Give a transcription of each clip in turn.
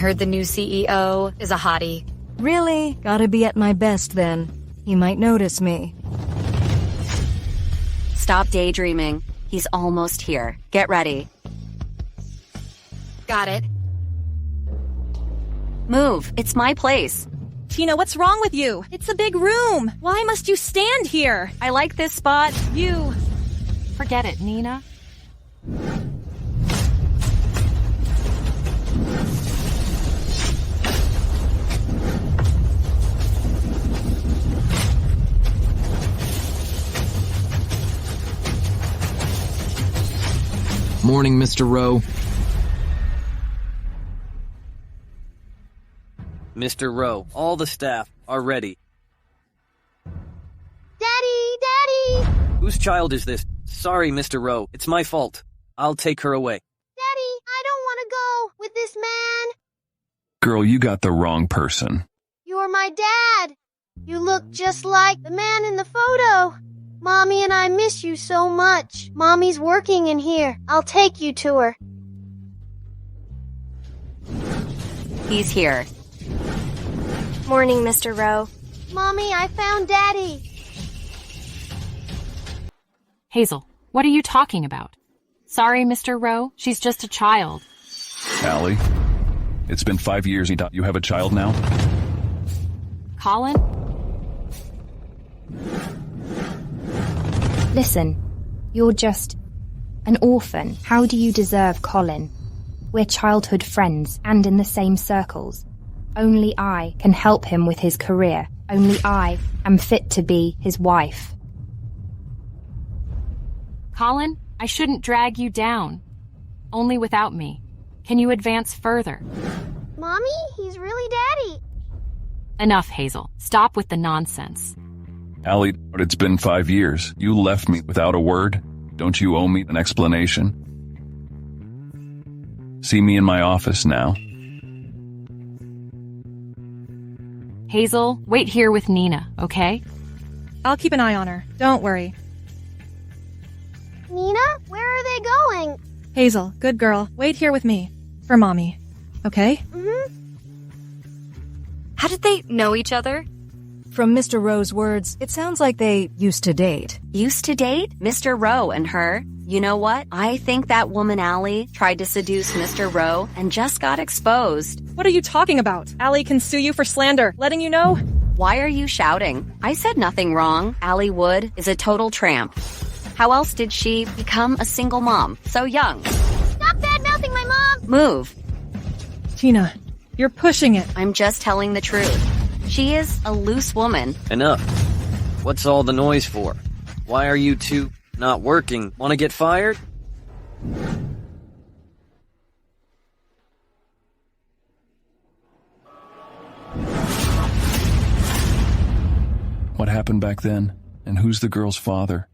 heard the new CEO is a hottie. Really? Gotta be at my best then. He might notice me. Stop daydreaming. He's almost here. Get ready. Got it. Move. It's my place. Tina, what's wrong with you? It's a big room. Why must you stand here? I like this spot. You... Forget it, Nina. Morning, Mr. Rowe. Mr. Rowe, all the staff are ready. Daddy! Whose child is this? Sorry, Mr. Rowe. It's my fault. I'll take her away. Daddy, I don't want to go with this man. Girl, you got the wrong person. You're my dad. You look just like the man in the photo. Mommy and I miss you so much. Mommy's working in here. I'll take you to her. He's here. Morning, Mr. Rowe. Mommy, I found Daddy. Hazel, what are you talking about? Sorry, Mr. Rowe, she's just a child. Allie, it's been 5 years. You have a child now? Colin? Listen, you're just an orphan. How do you deserve Colin? We're childhood friends and in the same circles. Only I can help him with his career. Only I am fit to be his wife. Colin, I shouldn't drag you down. Only without me. Can you advance further? Mommy, he's really Daddy. Enough, Hazel. Stop with the nonsense. Allie, it's been 5 years. You left me without a word. Don't you owe me an explanation? See me in my office now. Hazel, wait here with Nina, okay? I'll keep an eye on her. Don't worry. Nina, where are they going? Hazel, good girl. Wait here with me. For Mommy. Okay? How did they know each other? From Mr. Rowe's words, it sounds like they used to date. Used to date? Mr. Rowe and her. You know what? I think that woman Allie tried to seduce Mr. Rowe and just got exposed. What are you talking about? Allie can sue you for slander. Letting you know? Why are you shouting? I said nothing wrong. Allie Wood is a total tramp. How else did she become a single mom so young? Stop bad-mouthing my mom! Move. Tina, you're pushing it. I'm just telling the truth. She is a loose woman. Enough. What's all the noise for? Why are you two not working? Want to get fired? What happened back then? And who's the girl's father?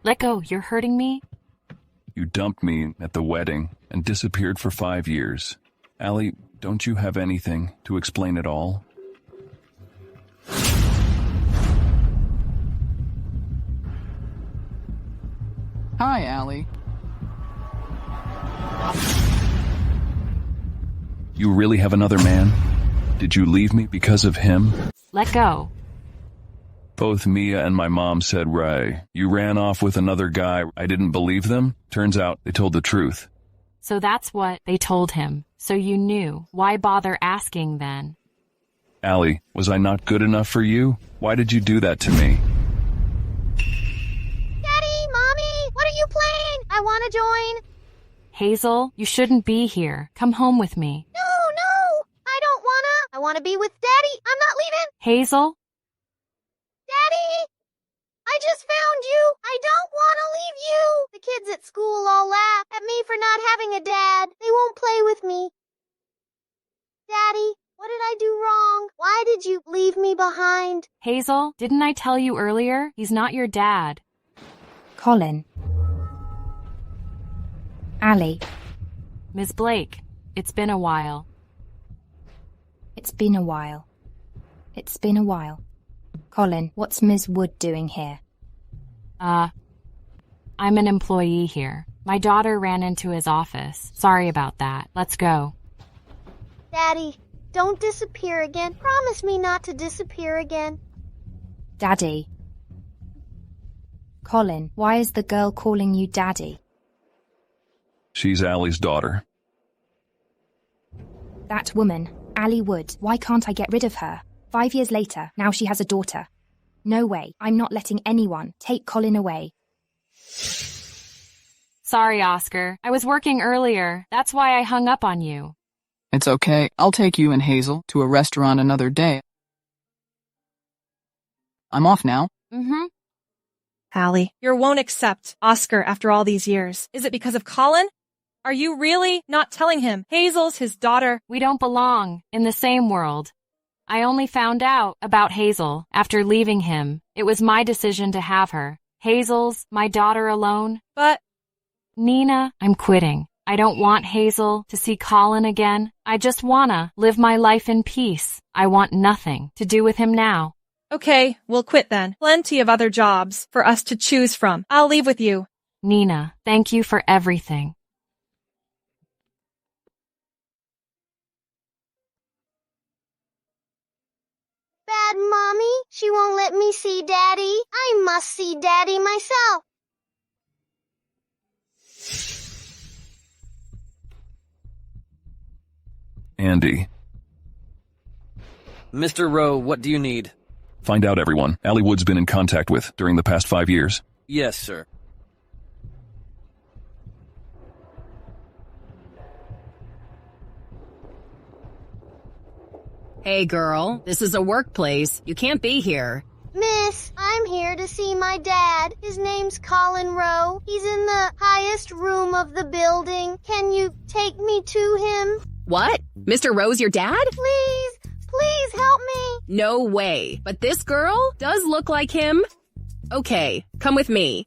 Let go, you're hurting me. You dumped me at the wedding and disappeared for 5 years. Allie, don't you have anything to explain it all? Hi, Allie. You really have another man? Did you leave me because of him? Let go. Both Mia and my mom said, Ray, you ran off with another guy. I didn't believe them. Turns out they told the truth. So that's what they told him. So you knew. Why bother asking then? Allie, was I not good enough for you? Why did you do that to me? Daddy, Mommy, what are you playing? I want to join. Hazel, you shouldn't be here. Come home with me. No, I don't wanna. I wanna be with Daddy. I'm not leaving. Hazel? Daddy, I just found you. I don't wanna leave you. The kids at school all laugh at me for not having a dad. They won't play with me. Daddy, what did I do wrong? Why did you leave me behind? Hazel, didn't I tell you earlier? He's not your dad. Colin. Allie. Ms. Blake, it's been a while. It's been a while. It's been a while. Colin, what's Ms. Wood doing here? I'm an employee here. My daughter ran into his office. Sorry about that. Let's go. Daddy, don't disappear again. Promise me not to disappear again. Daddy. Colin, why is the girl calling you Daddy? She's Allie's daughter. That woman, Allie Wood, why can't I get rid of her? 5 years later, now she has a daughter. No way, I'm not letting anyone take Colin away. Sorry, Oscar. I was working earlier. That's why I hung up on you. It's okay. I'll take you and Hazel to a restaurant another day. I'm off now. Mm-hmm. Allie, you won't accept Oscar after all these years. Is it because of Colin? Are you really not telling him Hazel's his daughter? We don't belong in the same world. I only found out about Hazel after leaving him. It was my decision to have her. Hazel's my daughter alone. But... Nina, I'm quitting. I don't want Hazel to see Colin again. I just wanna live my life in peace. I want nothing to do with him now. Okay, we'll quit then. Plenty of other jobs for us to choose from. I'll leave with you. Nina, thank you for everything. Bad Mommy, she won't let me see Daddy. I must see Daddy myself. Andy. Mr. Rowe, what do you need? Find out everyone Allie Wood's been in contact with during the past 5 years. Yes, sir. Hey girl, this is a workplace. You can't be here. Miss, I'm here to see my dad. His name's Colin Rowe. He's in the highest room of the building. Can you take me to him? What? Mr. Rowe's your dad? Please, please help me. No way. But this girl does look like him. Okay, come with me.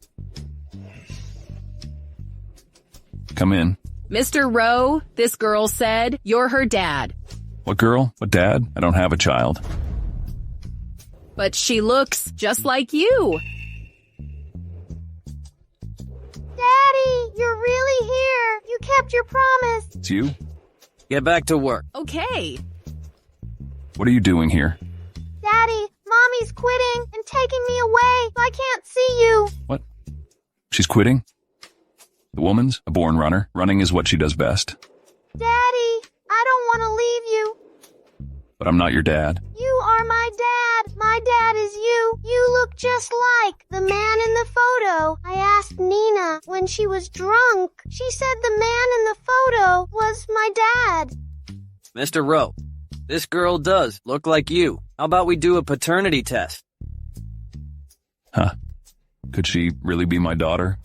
Come in. Mr. Rowe, this girl said you're her dad. What girl? What dad? I don't have a child. But she looks just like you. Daddy, you're really here. You kept your promise. It's you? Get back to work. Okay. What are you doing here? Daddy, Mommy's quitting and taking me away, so I can't see you. What? She's quitting? The woman's a born runner. Running is what she does best. Daddy, I don't want to leave you. But I'm not your dad. You are my dad. My dad is you. You look just like the man in the photo. I asked Nina when she was drunk. She said the man in the photo was my dad. Mr. Rowe, this girl does look like you. How about we do a paternity test? Huh. Could she really be my daughter?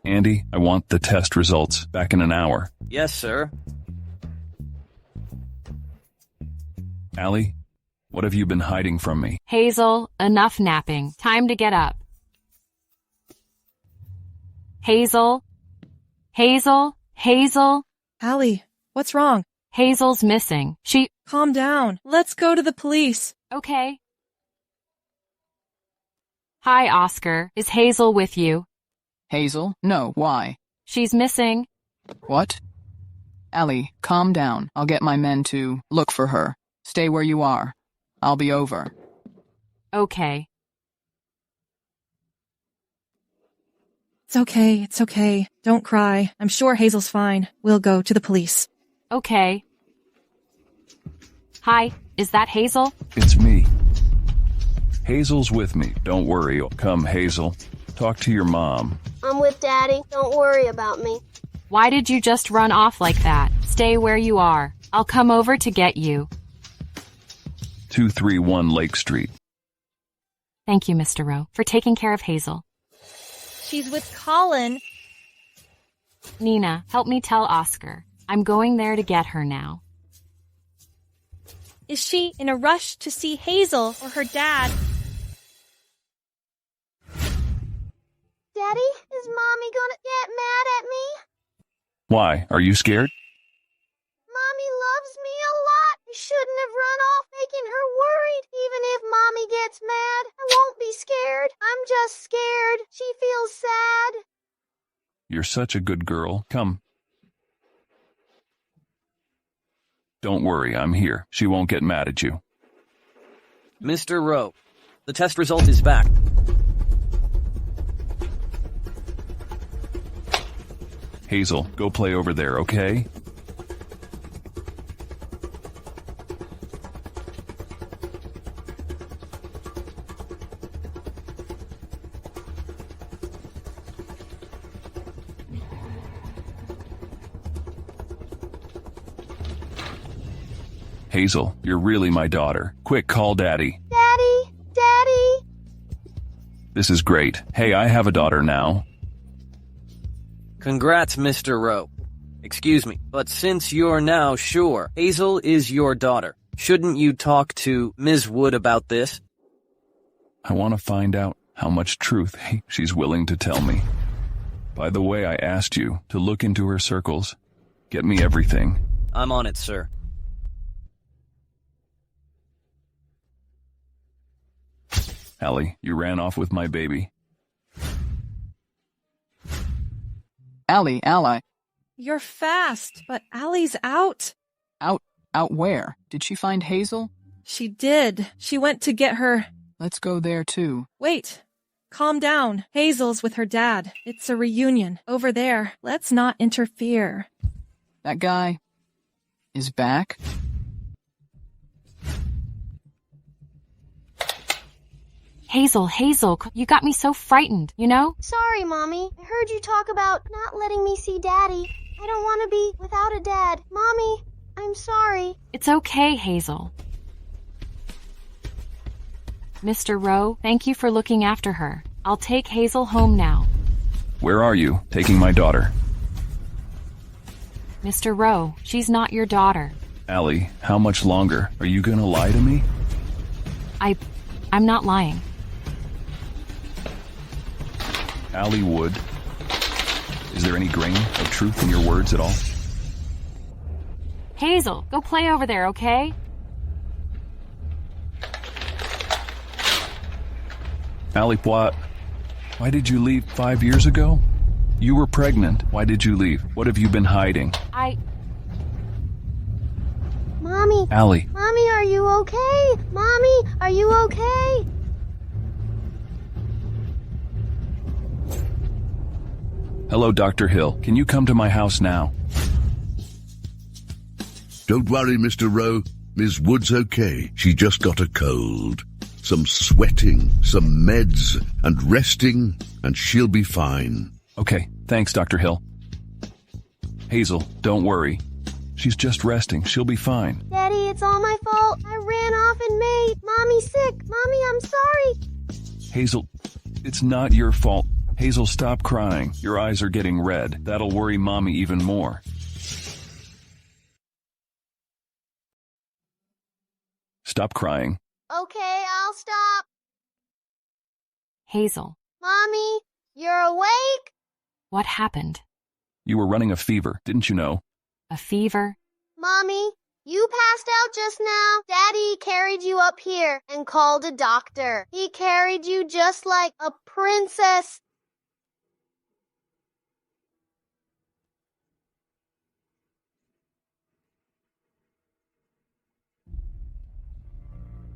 Andy, I want the test results back in an hour. Yes, sir. Allie, what have you been hiding from me? Hazel, enough napping. Time to get up. Hazel? Hazel? Hazel? Allie, what's wrong? Hazel's missing. Calm down. Let's go to the police. Okay. Hi, Oscar. Is Hazel with you? Hazel? No, why? She's missing. What? Allie, calm down. I'll get my men to look for her. Stay where you are. I'll be over. Okay. It's okay. Don't cry. I'm sure Hazel's fine. We'll go to the police. Okay. Hi, is that Hazel? It's me. Hazel's with me. Don't worry. Come, Hazel. Talk to your mom. I'm with Daddy. Don't worry about me. Why did you just run off like that? Stay where you are. I'll come over to get you. 231 Lake Street. Thank you, Mr. Rowe, for taking care of Hazel. She's with Colin. Nina, help me tell Oscar. I'm going there to get her now. Is she in a rush to see Hazel or her dad? Daddy, is Mommy gonna get mad at me? Why? Are you scared? Mommy loves me a lot. I shouldn't have run off making her worried. Even if Mommy gets mad, I won't be scared. I'm just scared. She feels sad. You're such a good girl. Come. Don't worry, I'm here. She won't get mad at you. Mr. Rowe, the test result is back. Hazel, go play over there, okay? Hazel, you're really my daughter. Quick, call Daddy. Daddy? Daddy? This is great. Hey, I have a daughter now. Congrats, Mr. Rowe. Excuse me, but since you're now sure Hazel is your daughter, shouldn't you talk to Ms. Wood about this? I want to find out how much truth she's willing to tell me. By the way, I asked you to look into her circles. Get me everything. I'm on it, sir. Allie, you ran off with my baby. Allie, ally. You're fast, but Allie's out. Out where? Did she find Hazel? She did. She went to get her... Let's go there too. Wait. Calm down. Hazel's with her dad. It's a reunion. Over there. Let's not interfere. That guy is back? Hazel, you got me so frightened, you know? Sorry, Mommy. I heard you talk about not letting me see Daddy. I don't want to be without a dad. Mommy, I'm sorry. It's okay, Hazel. Mr. Rowe, thank you for looking after her. I'll take Hazel home now. Where are you? Taking my daughter. Mr. Rowe, she's not your daughter. Allie, how much longer? Are you gonna lie to me? I'm not lying. Allie Wood, is there any grain of truth in your words at all? Hazel, go play over there, okay? Allie, why did you leave 5 years ago? You were pregnant. Why did you leave? What have you been hiding? Mommy. Allie. Mommy, are you okay? Mommy, are you okay? Hello, Dr. Hill. Can you come to my house now? Don't worry, Mr. Rowe. Ms. Wood's okay. She just got a cold. Some sweating, some meds, and resting, and she'll be fine. Okay, thanks, Dr. Hill. Hazel, don't worry. She's just resting. She'll be fine. Daddy, it's all my fault. I ran off and made Mommy sick. Mommy, I'm sorry. Hazel, it's not your fault. Hazel, stop crying. Your eyes are getting red. That'll worry Mommy even more. Stop crying. Okay, I'll stop. Hazel. Mommy, you're awake? What happened? You were running a fever, didn't you know? A fever? Mommy, you passed out just now. Daddy carried you up here and called a doctor. He carried you just like a princess.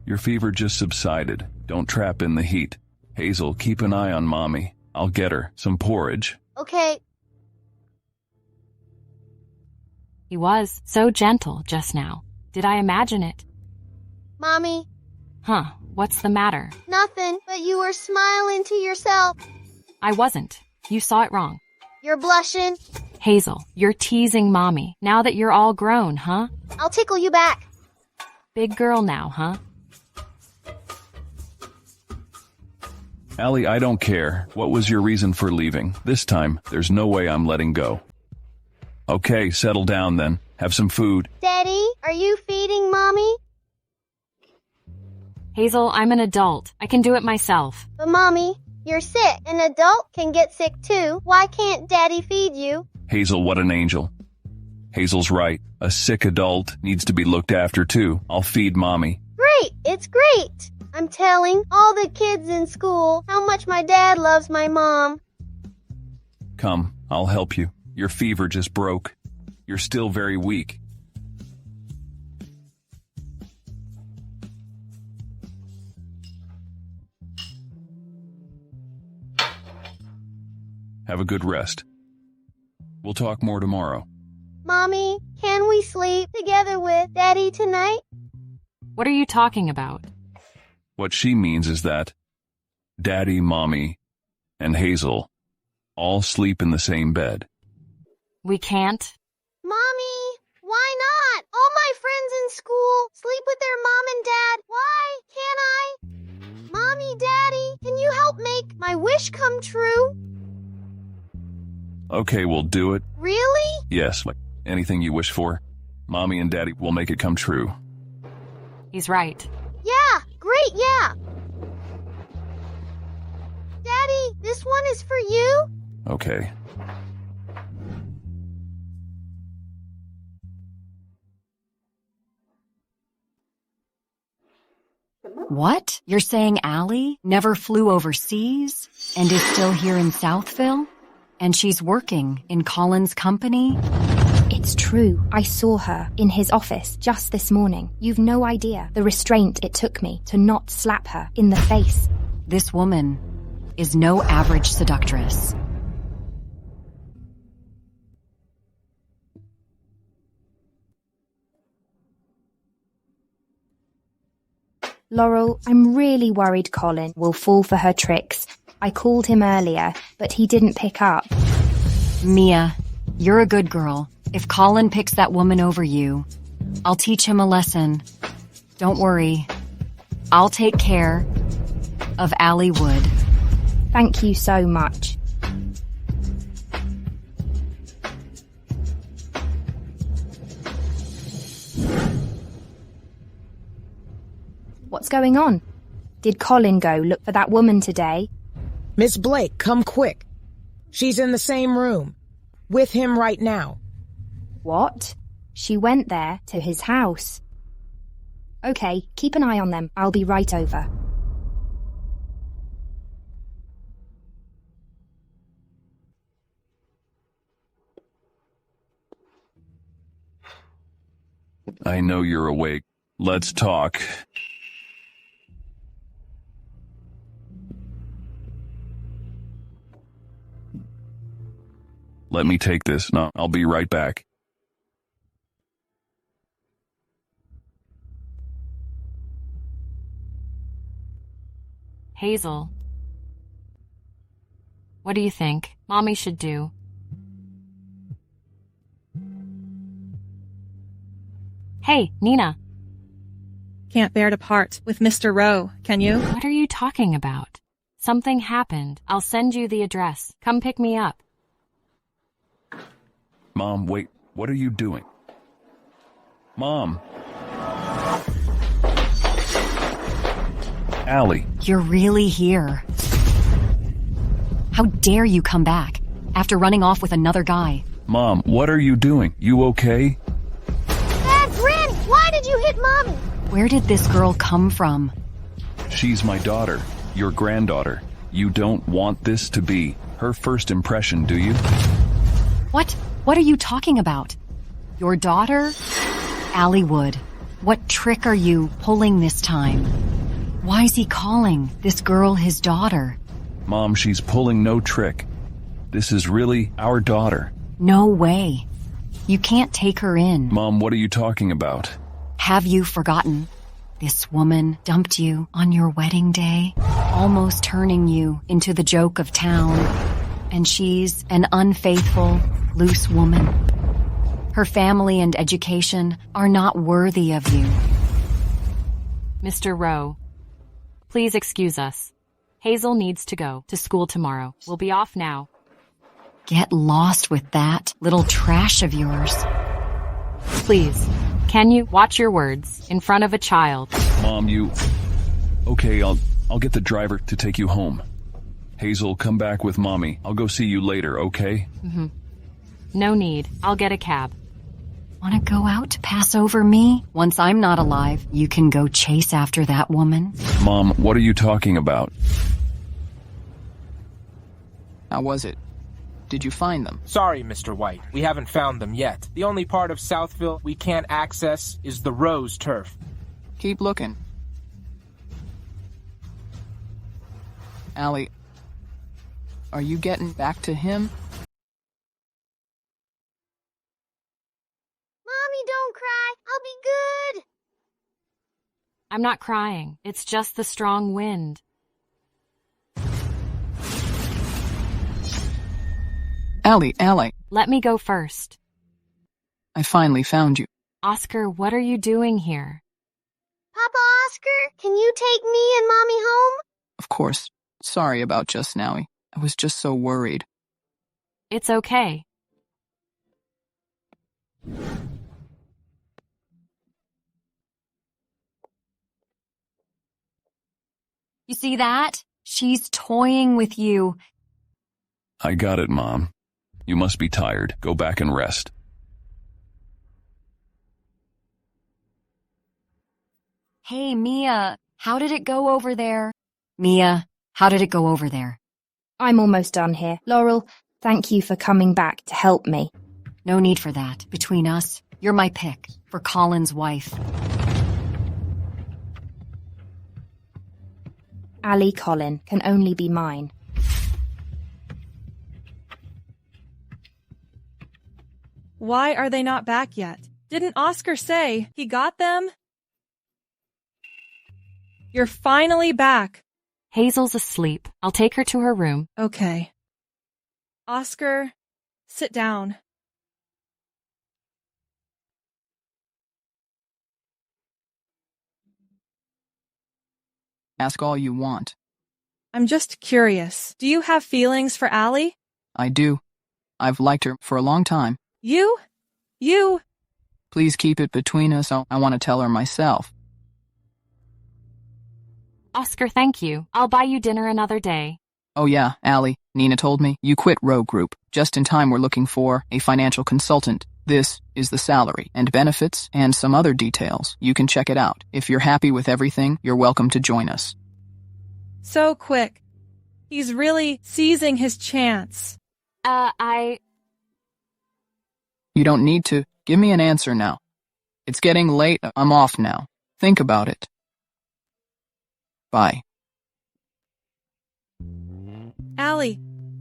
Your fever just subsided. Don't trap in the heat. Hazel, keep an eye on Mommy. I'll get her some porridge. Okay. He was so gentle just now. Did I imagine it? Mommy. Huh, what's the matter? Nothing, but you were smiling to yourself. I wasn't. You saw it wrong. You're blushing. Hazel, you're teasing Mommy. Now that you're all grown, huh? I'll tickle you back. Big girl now, huh? Allie, I don't care. What was your reason for leaving? This time, there's no way I'm letting go. Okay, settle down then. Have some food. Daddy, are you feeding Mommy? Hazel, I'm an adult. I can do it myself. But Mommy, you're sick. An adult can get sick too. Why can't Daddy feed you? Hazel, what an angel. Hazel's right. A sick adult needs to be looked after too. I'll feed Mommy. Great, it's great. I'm telling all the kids in school how much my dad loves my mom. Come, I'll help you. Your fever just broke. You're still very weak. Have a good rest. We'll talk more tomorrow. Mommy, can we sleep together with Daddy tonight? What are you talking about? What she means is that Daddy, Mommy, and Hazel all sleep in the same bed. We can't. Mommy, why not? All my friends in school sleep with their mom and dad. Why can't I? Mommy, Daddy, can you help make my wish come true? Okay, we'll do it. Really? Yes, anything you wish for, Mommy and Daddy will make it come true. He's right. Yeah, great, yeah. Daddy, this one is for you. Okay. What? You're saying Allie never flew overseas and is still here in Southville? And she's working in Colin's company? It's true. I saw her in his office just this morning. You've no idea the restraint it took me to not slap her in the face. This woman is no average seductress. Laurel, I'm really worried Colin will fall for her tricks. I called him earlier, but he didn't pick up. Mia, you're a good girl. If Colin picks that woman over you, I'll teach him a lesson. Don't worry. I'll take care of Allie Wood. Thank you so much. What's going on? Did Colin go look for that woman today? Miss Blake, come quick. She's in the same room. With him right now. What? She went there to his house. Okay, keep an eye on them. I'll be right over. I know you're awake. Let's talk. Let me take this. No, I'll be right back. Hazel. What do you think Mommy should do? Hey, Nina. Can't bear to part with Mr. Rowe, can you? What are you talking about? Something happened. I'll send you the address. Come pick me up. Mom, wait. What are you doing? Mom. Allie. You're really here. How dare you come back after running off with another guy? Mom, what are you doing? You okay? Dad, Granny, why did you hit Mommy? Where did this girl come from? She's my daughter, your granddaughter. You don't want this to be her first impression, do you? What? What are you talking about? Your daughter? Allie Wood. What trick are you pulling this time? Why is he calling this girl his daughter? Mom, she's pulling no trick. This is really our daughter. No way. You can't take her in. Mom, what are you talking about? Have you forgotten? This woman dumped you on your wedding day, almost turning you into the joke of town. And she's an unfaithful, loose woman. Her family and education are not worthy of you. Mr. Rowe, please excuse us. Hazel needs to go to school tomorrow. We'll be off now. Get lost with that little trash of yours. Please, can you watch your words in front of a child? Mom, you... Okay, I'll get the driver to take you home. Hazel, come back with Mommy. I'll go see you later, okay? Mm-hmm. No need. I'll get a cab. Want to go out to pass over me? Once I'm not alive, you can go chase after that woman. Mom, what are you talking about? How was it? Did you find them? Sorry, Mr. White. We haven't found them yet. The only part of Southville we can't access is the Rose turf. Keep looking. Are you getting back to him? Mommy, don't cry. I'll be good. I'm not crying. It's just the strong wind. Allie. Let me go first. I finally found you. Oscar, what are you doing here? Papa Oscar, can you take me and Mommy home? Of course. Sorry about just now. I was just so worried. It's okay. You see that? She's toying with you. I got it, Mom. You must be tired. Go back and rest. Hey, Mia, how did it go over there? Mia, how did it go over there? I'm almost done here. Laurel, thank you for coming back to help me. No need for that. Between us, you're my pick for Colin's wife. Ali Colin can only be mine. Why are they not back yet? Didn't Oscar say he got them? You're finally back. Hazel's asleep. I'll take her to her room. Okay. Oscar, sit down. Ask all you want. I'm just curious. Do you have feelings for Ali? I do. I've liked her for a long time. You? Please keep it between us. I want to tell her myself. Oscar, thank you. I'll buy you dinner another day. Oh yeah, Allie, Nina told me you quit Row Group. Just in time we're looking for a financial consultant. This is the salary and benefits and some other details. You can check it out. If you're happy with everything, you're welcome to join us. So quick. He's really seizing his chance. You don't need to. Give me an answer now. It's getting late. I'm off now. Think about it. Bye. Ali,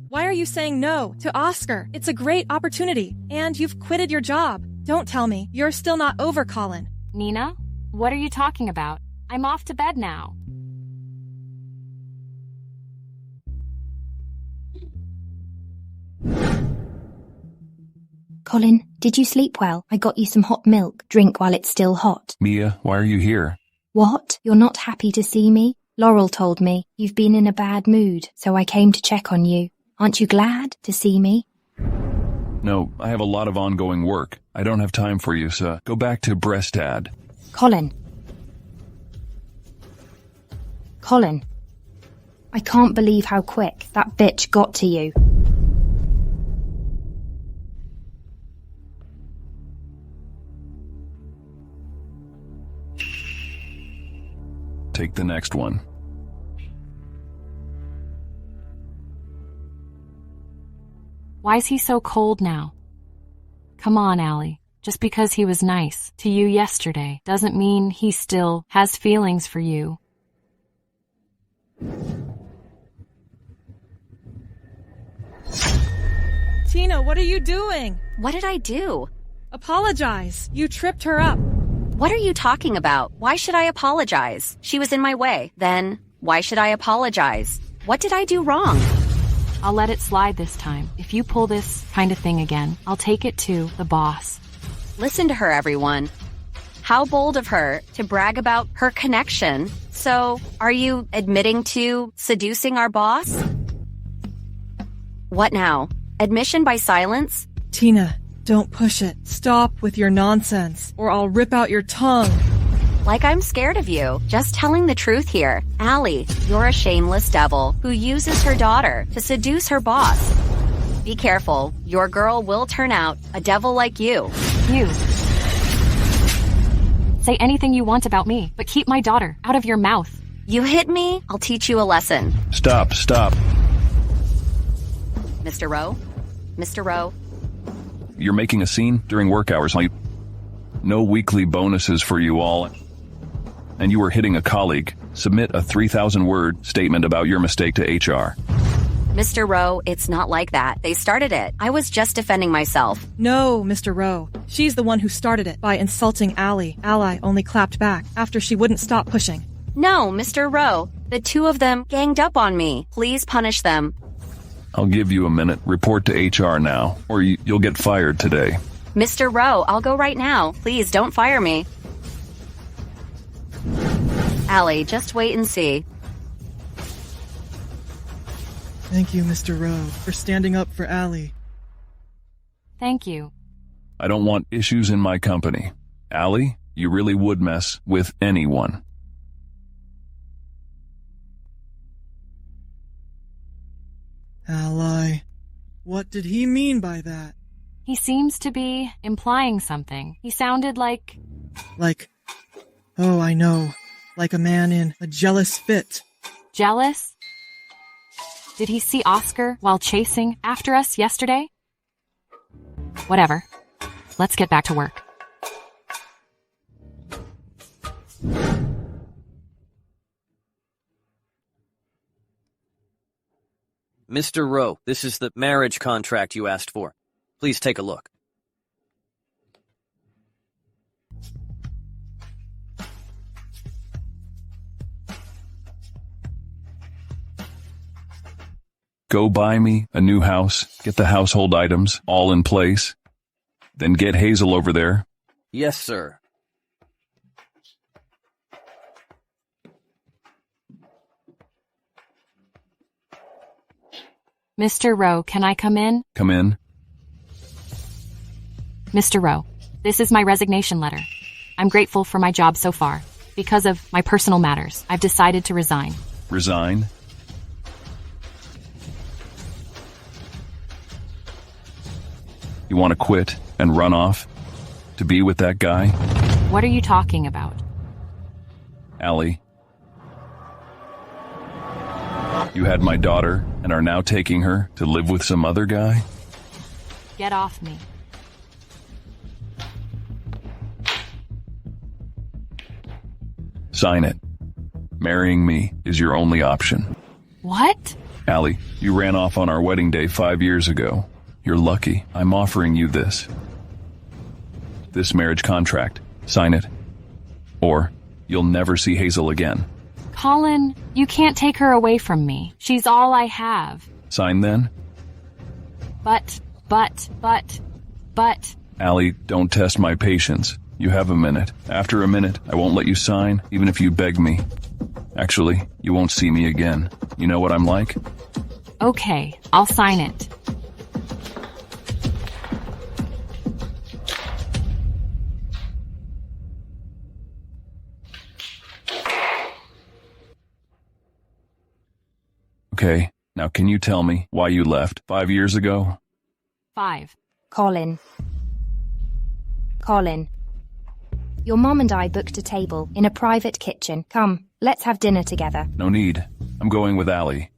why are you saying no to Oscar? It's a great opportunity, and you've quitted your job. Don't tell me you're still not over Colin. Nina, what are you talking about? I'm off to bed now. Colin, did you sleep well? I got you some hot milk. Drink while it's still hot. Mia, why are you here? What? You're not happy to see me? Laurel told me you've been in a bad mood, so I came to check on you. Aren't you glad to see me? No, I have a lot of ongoing work. I don't have time for you, so go back to Breastad. Colin, I can't believe how quick that bitch got to you. Take the next one. Why is he so cold now? Come on, Allie. Just because he was nice to you yesterday doesn't mean he still has feelings for you. Tina, what are you doing? What did I do? Apologize. You tripped her up. What are you talking about? Why should I apologize? She was in my way. Then, why should I apologize? What did I do wrong? I'll let it slide this time. If you pull this kind of thing again, I'll take it to the boss. Listen to her, everyone. How bold of her to brag about her connection. So, are you admitting to seducing our boss? What now? Admission by silence? Tina, don't push it. Stop with your nonsense, or I'll rip out your tongue. Like I'm scared of you. Just telling the truth here. Allie, you're a shameless devil who uses her daughter to seduce her boss. Be careful. Your girl will turn out a devil like you. You. Say anything you want about me, but keep my daughter out of your mouth. You hit me, I'll teach you a lesson. Stop. Mr. Rowe? Mr. Rowe? You're making a scene during work hours. No weekly bonuses for you all. And you were hitting a colleague. Submit a 3,000-word statement about your mistake to HR. Mr. Rowe, it's not like that. They started it. I was just defending myself. No, Mr. Rowe. She's the one who started it by insulting Allie. Ally only clapped back after she wouldn't stop pushing. No, Mr. Rowe. The two of them ganged up on me. Please punish them. I'll give you a minute. Report to HR now, or you'll get fired today. Mr. Rowe, I'll go right now. Please don't fire me. Allie, just wait and see. Thank you, Mr. Rowe, for standing up for Allie. Thank you. I don't want issues in my company. Allie, you really would mess with anyone. Ally. What did he mean by that? He seems to be implying something. He sounded like... Oh, I know. Like a man in a jealous fit. Jealous? Did he see Oscar while chasing after us yesterday? Whatever. Let's get back to work. Mr. Rowe, this is the marriage contract you asked for. Please take a look. Go buy me a new house, get the household items all in place, then get Hazel over there. Yes, sir. Mr. Rowe, can I come in? Come in. Mr. Rowe, this is my resignation letter. I'm grateful for my job so far. Because of my personal matters, I've decided to resign. Resign? You want to quit and run off? To be with that guy? What are you talking about? Allie. You had my daughter and are now taking her to live with some other guy? Get off me. Sign it. Marrying me is your only option. What? Allie, you ran off on our wedding day 5 years ago. You're lucky. I'm offering you this. This marriage contract. Sign it. Or you'll never see Hazel again. Colin, you can't take her away from me. She's all I have. Sign then? But. Allie, don't test my patience. You have a minute. After a minute, I won't let you sign, even if you beg me. Actually, you won't see me again. You know what I'm like? Okay, I'll sign it. Okay, now can you tell me why you left 5 years ago? 5. Colin. Your mom and I booked a table in a private kitchen. Come, let's have dinner together. No need. I'm going with Allie.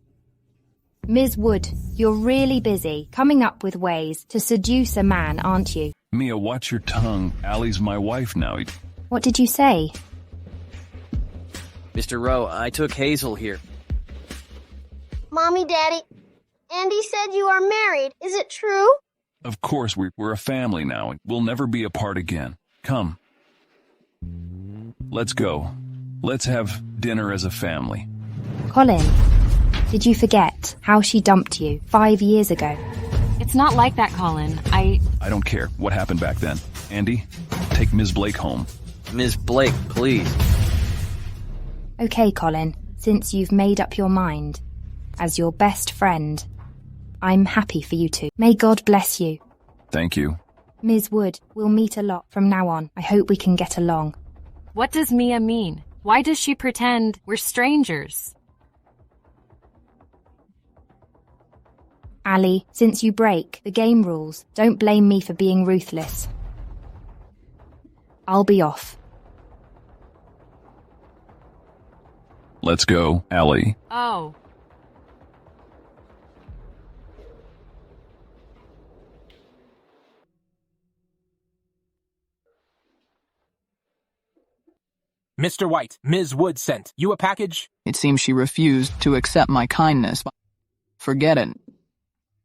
Ms. Wood, you're really busy coming up with ways to seduce a man, aren't you? Mia, watch your tongue. Allie's my wife now. What did you say? Mr. Rowe, I took Hazel here. Mommy, Daddy, Andy said you are married. Is it true? Of course, we're a family now, and we'll never be apart again. Come. Let's go. Let's have dinner as a family. Colin, did you forget how she dumped you 5 years ago? It's not like that, Colin. I don't care what happened back then. Andy, take Ms. Blake home. Ms. Blake, please. Okay, Colin, since you've made up your mind, as your best friend, I'm happy for you two. May God bless you. Thank you. Ms. Wood, we'll meet a lot from now on. I hope we can get along. What does Mia mean? Why does she pretend we're strangers? Allie, since you break the game rules, don't blame me for being ruthless. I'll be off. Let's go, Allie. Oh. Mr. White, Ms. Wood sent you a package? It seems she refused to accept my kindness. Forget it.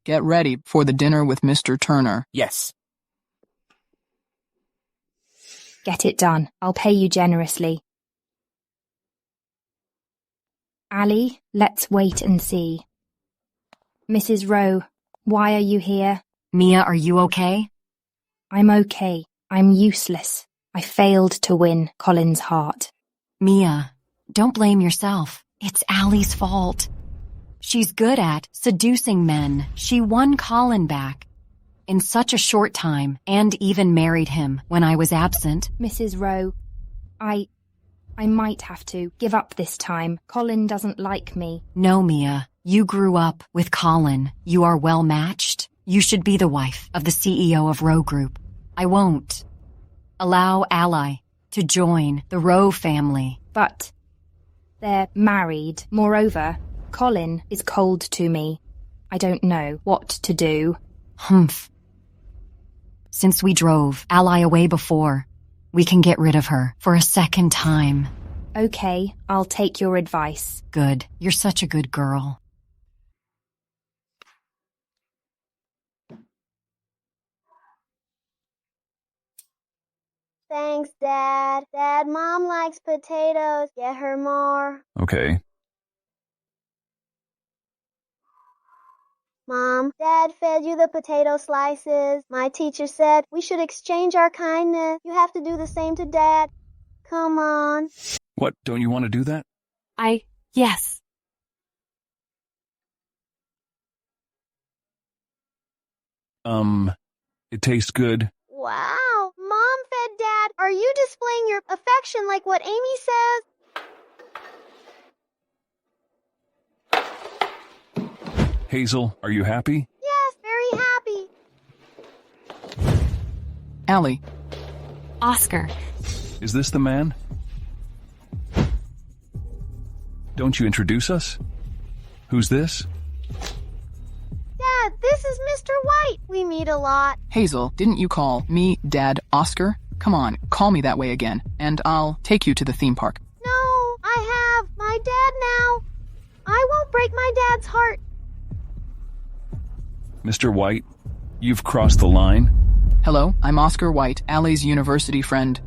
Get ready for the dinner with Mr. Turner. Yes. Get it done. I'll pay you generously. Ali, let's wait and see. Mrs. Rowe, why are you here? Mia, are you okay? I'm okay. I'm useless. I failed to win Colin's heart. Mia, don't blame yourself. It's Allie's fault. She's good at seducing men. She won Colin back in such a short time and even married him when I was absent. Mrs. Rowe, I might have to give up this time. Colin doesn't like me. No, Mia. You grew up with Colin. You are well matched. You should be the wife of the CEO of Rowe Group. I won't allow Ally to join the Rowe family. But they're married. Moreover, Colin is cold to me. I don't know what to do. Humph. Since we drove Ally away before, we can get rid of her for a second time. Okay, I'll take your advice. Good. You're such a good girl. Thanks, Dad. Dad, Mom likes potatoes. Get her more. Okay. Mom, Dad fed you the potato slices. My teacher said we should exchange our kindness. You have to do the same to Dad. Come on. What, don't you want to do that? Yes. It tastes good. Wow. Mom fed Dad. Are you displaying your affection like what Amy says? Hazel, are you happy? Yes, very happy. Allie. Oscar. Is this the man? Don't you introduce us? Who's this? Dad, this is Mr. White. We meet a lot. Hazel, didn't you call me Dad Oscar? Come on, call me that way again, and I'll take you to the theme park. No, I have my dad now. I won't break my dad's heart. Mr. White, you've crossed the line. Hello, I'm Oscar White, Allie's university friend.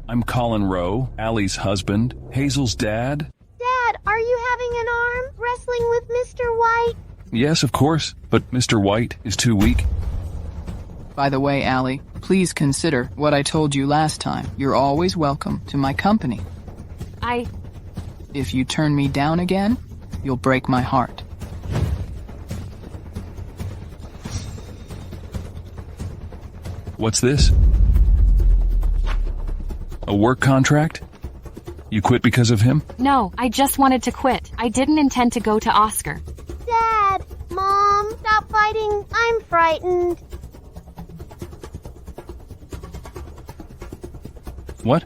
I'm Colin Rowe, Allie's husband, Hazel's dad. Dad, are you having an arm wrestling with Mr. White? Yes, of course, but Mr. White is too weak. By the way, Allie, please consider what I told you last time. You're always welcome to my company. If you turn me down again, you'll break my heart. What's this? A work contract? You quit because of him? No, I just wanted to quit. I didn't intend to go to Oscar. Dad, Mom, stop fighting. I'm frightened. What?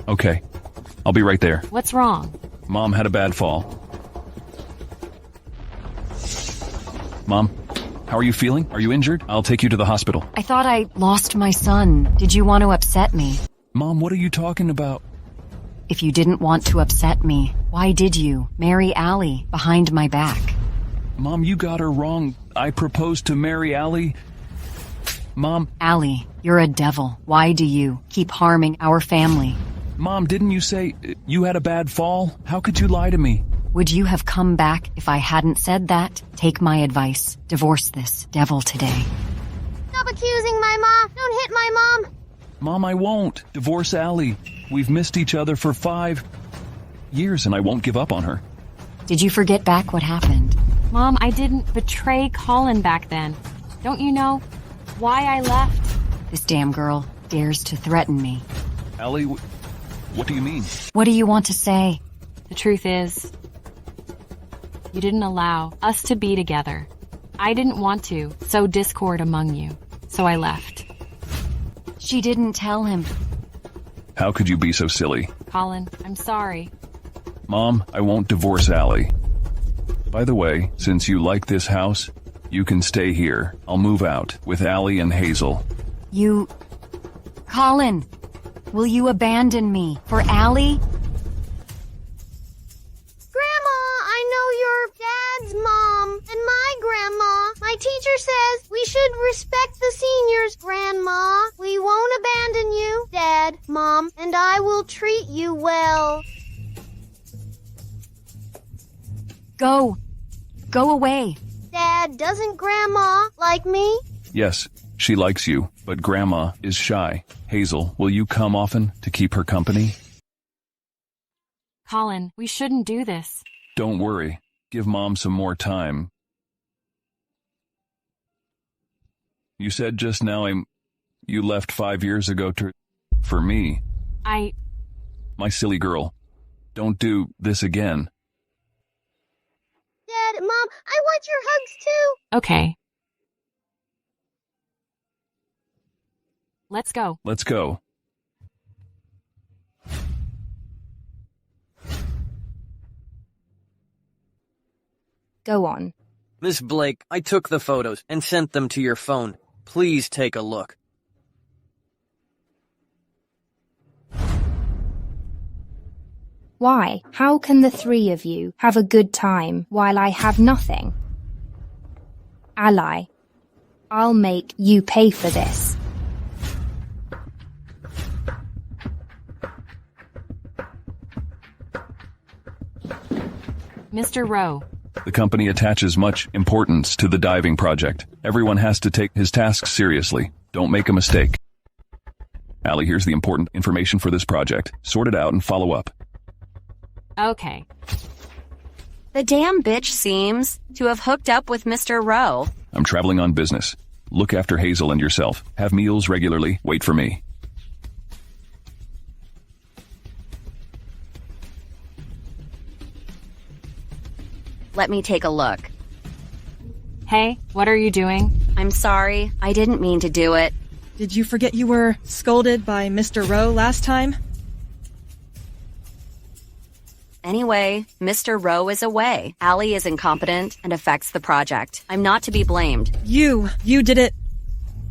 Okay, I'll be right there. What's wrong? Mom had a bad fall. Mom, how are you feeling? Are you injured? I'll take you to the hospital. I thought I lost my son. Did you want to upset me? Mom, what are you talking about? If you didn't want to upset me, why did you marry Allie behind my back? Mom, you got her wrong. I proposed to marry Allie. Mom. Allie, you're a devil. Why do you keep harming our family? Mom, didn't you say you had a bad fall? How could you lie to me? Would you have come back if I hadn't said that? Take my advice. Divorce this devil today. Stop accusing my mom. Don't hit my mom. Mom, I won't. Divorce Allie. We've missed each other for 5 years and I won't give up on her. Did you forget back what happened? Mom, I didn't betray Colin back then. Don't you know why I left? This damn girl dares to threaten me. Allie, what do you mean? What do you want to say? The truth is, you didn't allow us to be together. I didn't want to sow discord among you, so I left. She didn't tell him. How could you be so silly? Colin, I'm sorry. Mom, I won't divorce Allie. By the way, since you like this house, you can stay here. I'll move out with Allie and Hazel. Colin, will you abandon me for Allie? Grandma, I know you're Dad's mom. should respect the seniors, Grandma. We won't abandon you, Dad, Mom, and I will treat you well. Go. Go away. Dad, doesn't Grandma like me? Yes, she likes you, but Grandma is shy. Hazel, will you come often to keep her company? Colin, we shouldn't do this. Don't worry. Give Mom some more time. You said just now you left 5 years ago for me. My silly girl. Don't do this again. Dad, Mom, I want your hugs too. Okay. Let's go. Let's go. Go on. Miss Blake, I took the photos and sent them to your phone. Please take a look. Why? How can the three of you have a good time while I have nothing? Ally, I'll make you pay for this. Mr. Rowe. The company attaches much importance to the diving project. Everyone has to take his tasks seriously. Don't make a mistake. Allie, here's the important information for this project. Sort it out and follow up. Okay. The damn bitch seems to have hooked up with Mr. Rowe. I'm traveling on business. Look after Hazel and yourself. Have meals regularly. Wait for me. Let me take a look. Hey, what are you doing? I'm sorry. I didn't mean to do it. Did you forget you were scolded by Mr. Rowe last time? Anyway, Mr. Rowe is away. Allie is incompetent and affects the project. I'm not to be blamed. You did it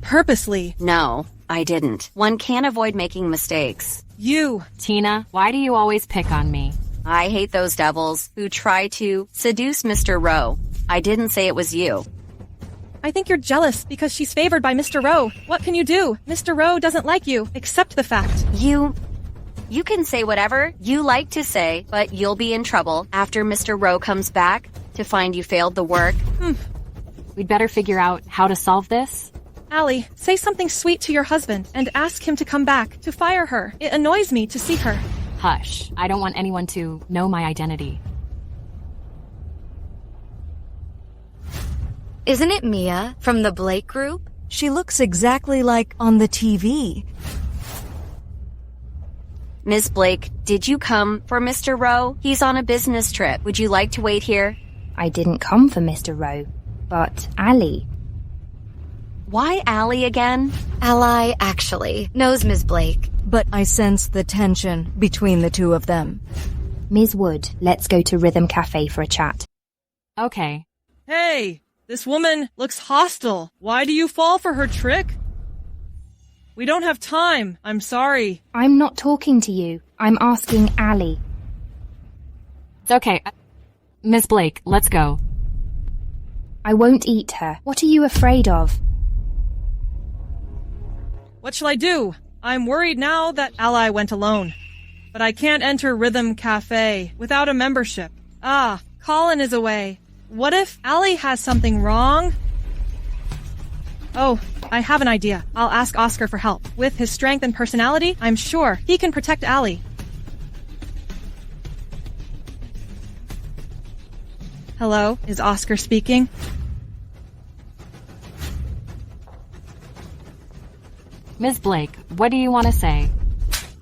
purposely. No, I didn't. One can't avoid making mistakes. Tina, why do you always pick on me? I hate those devils who try to seduce Mr. Rowe. I didn't say it was you. I think you're jealous because she's favored by Mr. Rowe. What can you do? Mr. Rowe doesn't like you. Accept the fact. You can say whatever you like to say, but you'll be in trouble after Mr. Rowe comes back to find you failed the work. We'd better figure out how to solve this. Allie, say something sweet to your husband and ask him to come back, to fire her. It annoys me to see her. Hush. I don't want anyone to know my identity. Isn't it Mia from the Blake group? She looks exactly like on the TV. Miss Blake, did you come for Mr. Rowe? He's on a business trip. Would you like to wait here? I didn't come for Mr. Rowe, but Allie. Why Allie again? Ally, actually, knows Ms. Blake. But I sense the tension between the two of them. Ms. Wood, let's go to Rhythm Cafe for a chat. Okay. Hey, this woman looks hostile. Why do you fall for her trick? We don't have time. I'm sorry. I'm not talking to you. I'm asking Allie. It's okay. Miss Blake, let's go. I won't eat her. What are you afraid of? What shall I do? I'm worried now that Ally went alone. But I can't enter Rhythm Cafe without a membership. Colin is away. What if Allie has something wrong? Oh, I have an idea. I'll ask Oscar for help. With his strength and personality, I'm sure he can protect Allie. Hello, is Oscar speaking? Ms. Blake, what do you want to say?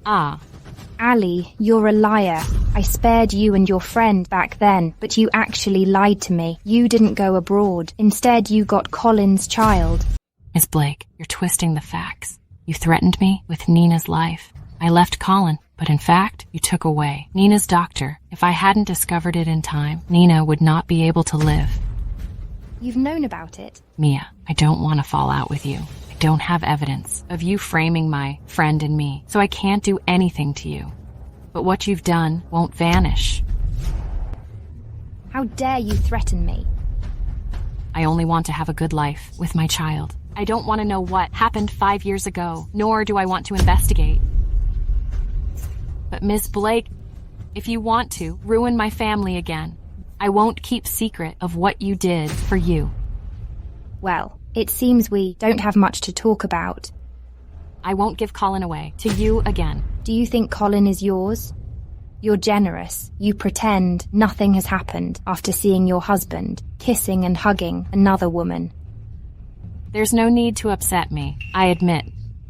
Allie, you're a liar. I spared you and your friend back then, but you actually lied to me. You didn't go abroad. Instead, you got Colin's child. Miss Blake, you're twisting the facts. You threatened me with Nina's life. I left Colin, but in fact, you took away Nina's doctor. If I hadn't discovered it in time, Nina would not be able to live. You've known about it. Mia, I don't want to fall out with you. I don't have evidence of you framing my friend and me, so I can't do anything to you. But what you've done won't vanish. How dare you threaten me? I only want to have a good life with my child. I don't want to know what happened 5 years ago, nor do I want to investigate. But Miss Blake, if you want to ruin my family again, I won't keep secret of what you did for you. Well, it seems we don't have much to talk about. I won't give Colin away to you again. Do you think Colin is yours? You're generous. You pretend nothing has happened after seeing your husband kissing and hugging another woman. There's no need to upset me, I admit.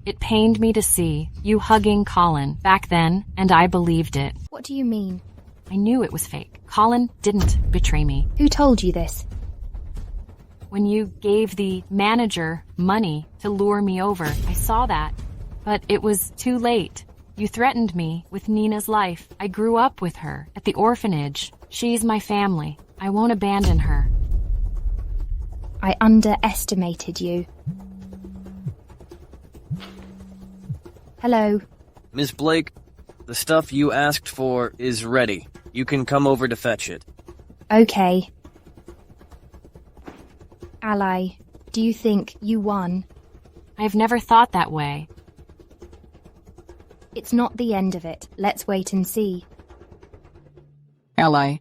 It pained me to see you hugging Colin back then, and I believed it. What do you mean? I knew it was fake. Colin didn't betray me. Who told you this? When you gave the manager money to lure me over, I saw that. But it was too late. You threatened me with Nina's life. I grew up with her at the orphanage. She's my family. I won't abandon her. I underestimated you. Hello. Miss Blake, the stuff you asked for is ready. You can come over to fetch it. Okay. Ally, do you think you won? I've never thought that way. It's not the end of it. Let's wait and see. Ally.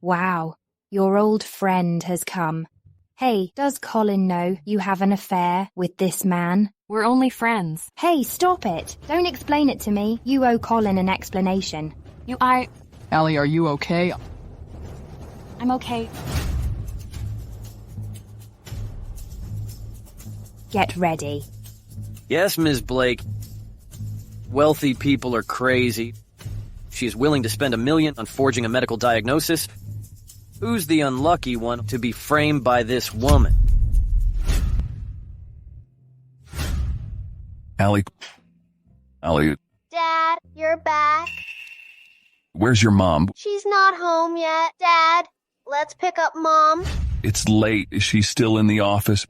Wow, your old friend has come. Hey, does Colin know you have an affair with this man? We're only friends. Hey, stop it. Don't explain it to me. You owe Colin an explanation. Ally, are you okay? I'm okay. Get ready. Yes, Ms. Blake. Wealthy people are crazy. She is willing to spend $1 million on forging a medical diagnosis. Who's the unlucky one to be framed by this woman? Allie. Dad, you're back. Where's your mom? She's not home yet. Dad, let's pick up Mom. It's late. Is she still in the office?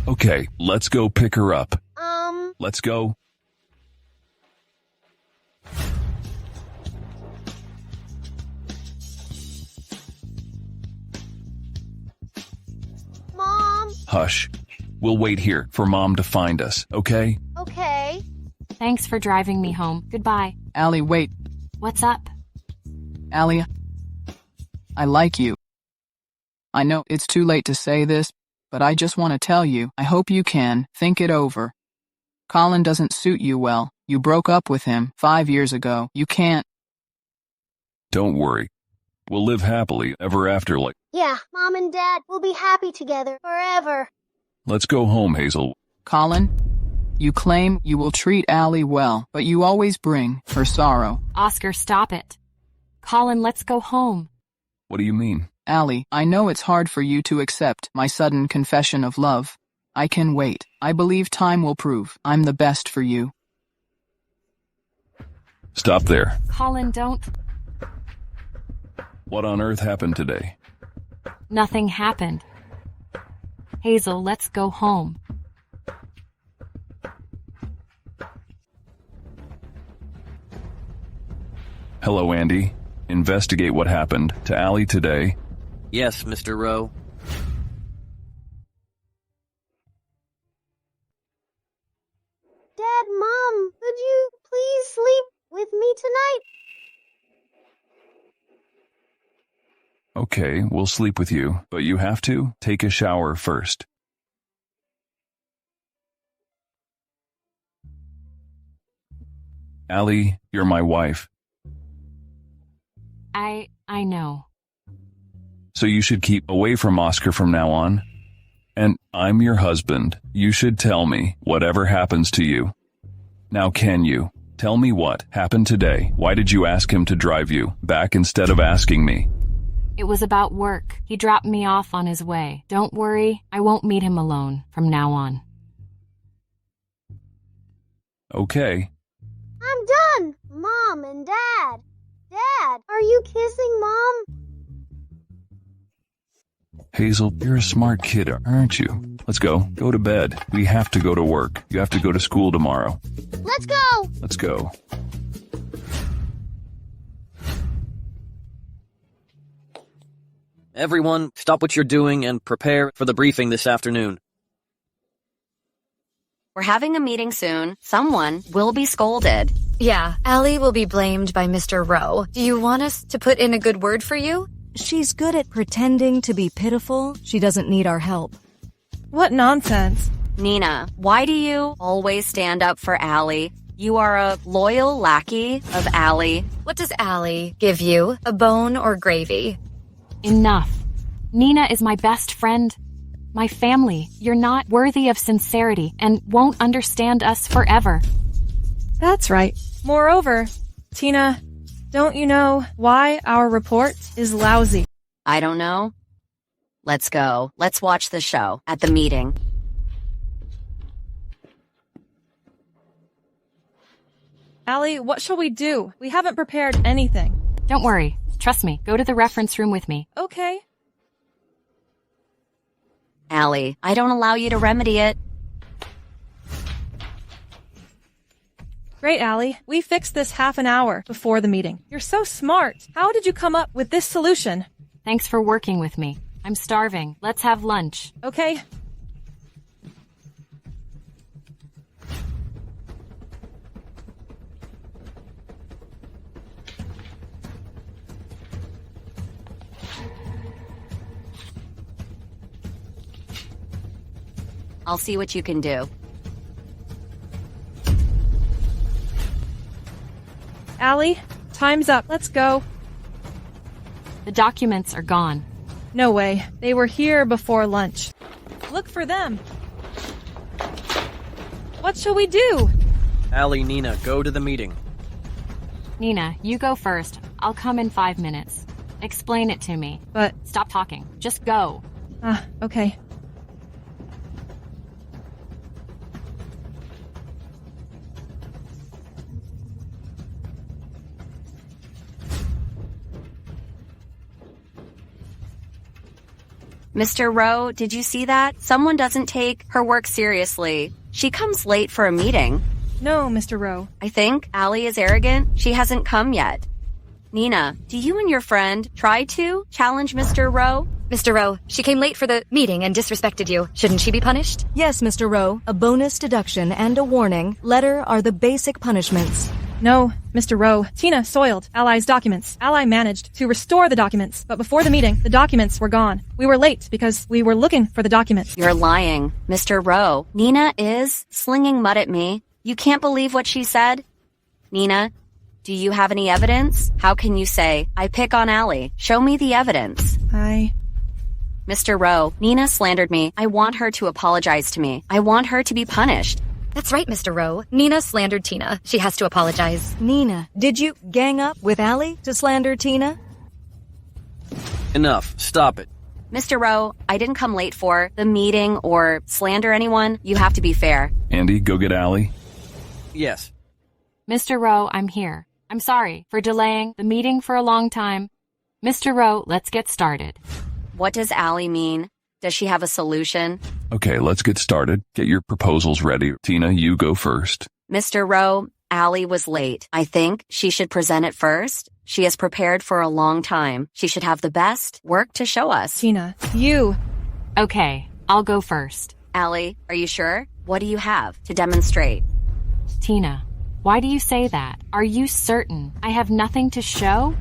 Okay, let's go pick her up. Let's go. Mom. Hush. We'll wait here for Mom to find us, okay? Okay. Thanks for driving me home. Goodbye. Allie, wait. What's up? Allie, I like you. I know it's too late to say this, but I just want to tell you, I hope you can think it over. Colin doesn't suit you well. You broke up with him 5 years ago. You can't. Don't worry. We'll live happily ever after like... Yeah, Mom and Dad will be happy together forever. Let's go home, Hazel. Colin, you claim you will treat Allie well, but you always bring her sorrow. Oscar, stop it. Colin, let's go home. What do you mean? Allie, I know it's hard for you to accept my sudden confession of love. I can wait. I believe time will prove I'm the best for you. Stop there. Colin, don't. What on earth happened today? Nothing happened. Hazel, let's go home. Hello, Andy. Investigate what happened to Allie today. Yes, Mr. Rowe. Dad, Mom, could you please sleep with me tonight? Okay, we'll sleep with you, but you have to take a shower first. Allie, you're my wife. I know. So you should keep away from Oscar from now on. And I'm your husband. You should tell me whatever happens to you. Now can you tell me what happened today? Why did you ask him to drive you back instead of asking me? It was about work. He dropped me off on his way. Don't worry, I won't meet him alone from now on. Okay. I'm done! Mom and Dad! Dad, are you kissing Mom? Hazel, you're a smart kid, aren't you? Let's go. Go to bed. We have to go to work. You have to go to school tomorrow. Let's go! Let's go. Everyone, stop what you're doing and prepare for the briefing this afternoon. We're having a meeting soon. Someone will be scolded. Yeah, Allie will be blamed by Mr. Rowe. Do you want us to put in a good word for you? She's good at pretending to be pitiful. She doesn't need our help. What nonsense. Nina, why do you always stand up for Allie? You are a loyal lackey of Allie. What does Allie give you? A bone or gravy? Enough. Nina is my best friend. My family. You're not worthy of sincerity and won't understand us forever. That's right. Moreover, Tina, don't you know why our report is lousy? I don't know. Let's go. Let's watch the show at the meeting. Allie, what shall we do? We haven't prepared anything. Don't worry. Trust me. Go to the reference room with me. Okay. Allie, I don't allow you to remedy it. Great, Allie. We fixed this half an hour before the meeting. You're so smart. How did you come up with this solution? Thanks for working with me. I'm starving. Let's have lunch. Okay. I'll see what you can do. Allie, time's up. Let's go. The documents are gone. No way. They were here before lunch. Look for them. What shall we do? Allie, Nina, go to the meeting. Nina, you go first. I'll come in 5 minutes. Explain it to me. But... Stop talking. Just go. Okay. Mr. Rowe, did you see that? Someone doesn't take her work seriously. She comes late for a meeting. No, Mr. Rowe. I think Allie is arrogant. She hasn't come yet. Nina, do you and your friend try to challenge Mr. Rowe? Mr. Rowe, she came late for the meeting and disrespected you. Shouldn't she be punished? Yes, Mr. Rowe. A bonus deduction and a warning letter are the basic punishments. No, Mr. Rowe. Tina soiled Ally's documents. Ally managed to restore the documents, but before the meeting, the documents were gone. We were late because we were looking for the documents. You're lying, Mr. Rowe. Nina is slinging mud at me. You can't believe what she said? Nina, do you have any evidence? How can you say, I pick on Ally? Show me the evidence. Mr. Rowe, Nina slandered me. I want her to apologize to me. I want her to be punished. That's right, Mr. Rowe. Nina slandered Tina. She has to apologize. Nina, did you gang up with Allie to slander Tina? Enough. Stop it. Mr. Rowe, I didn't come late for the meeting or slander anyone. You have to be fair. Andy, go get Allie. Yes. Mr. Rowe, I'm here. I'm sorry for delaying the meeting for a long time. Mr. Rowe, let's get started. What does Allie mean? Does she have a solution? Okay, let's get started. Get your proposals ready. Tina, you go first. Mr. Rowe, Allie was late. I think she should present it first. She has prepared for a long time. She should have the best work to show us. Tina, you. Okay, I'll go first. Allie, are you sure? What do you have to demonstrate? Tina, why do you say that? Are you certain I have nothing to show?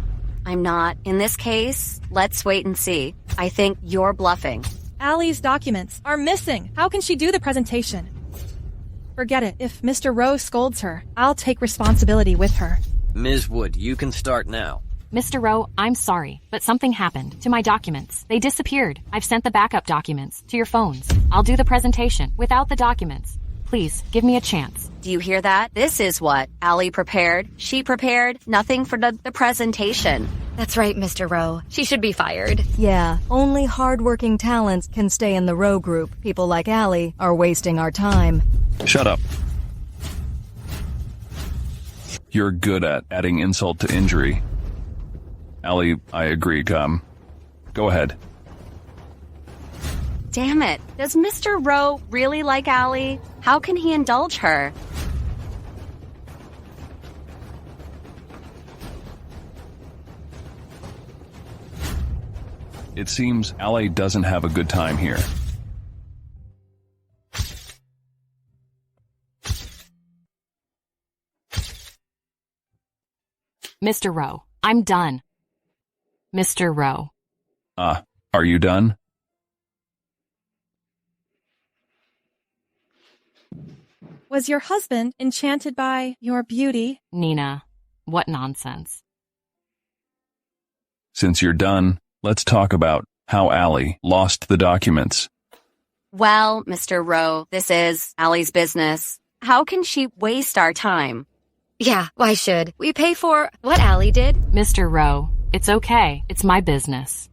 I'm not. In this case, let's wait and see. I think you're bluffing. Allie's documents are missing. How can she do the presentation? Forget it. If Mr. Rowe scolds her, I'll take responsibility with her. Ms. Wood, you can start now. Mr. Rowe, I'm sorry, but something happened to my documents. They disappeared. I've sent the backup documents to your phones. I'll do the presentation without the documents. Please, give me a chance. Do you hear that? This is what Allie prepared. She prepared nothing for the presentation. That's right, Mr. Rowe. She should be fired. Yeah, only hardworking talents can stay in the Rowe group. People like Allie are wasting our time. Shut up. You're good at adding insult to injury. Allie, I agree. Go ahead. Damn it. Does Mr. Rowe really like Allie? How can he indulge her? It seems Ali doesn't have a good time here. Mr. Rowe, I'm done. Mr. Rowe. Are you done? Was your husband enchanted by your beauty? Nina, what nonsense. Since you're done, let's talk about how Ali lost the documents. Well, Mr. Rowe, this is Allie's business. How can she waste our time? Yeah, why should? We pay for what Allie did. Mr. Rowe, it's okay. It's my business.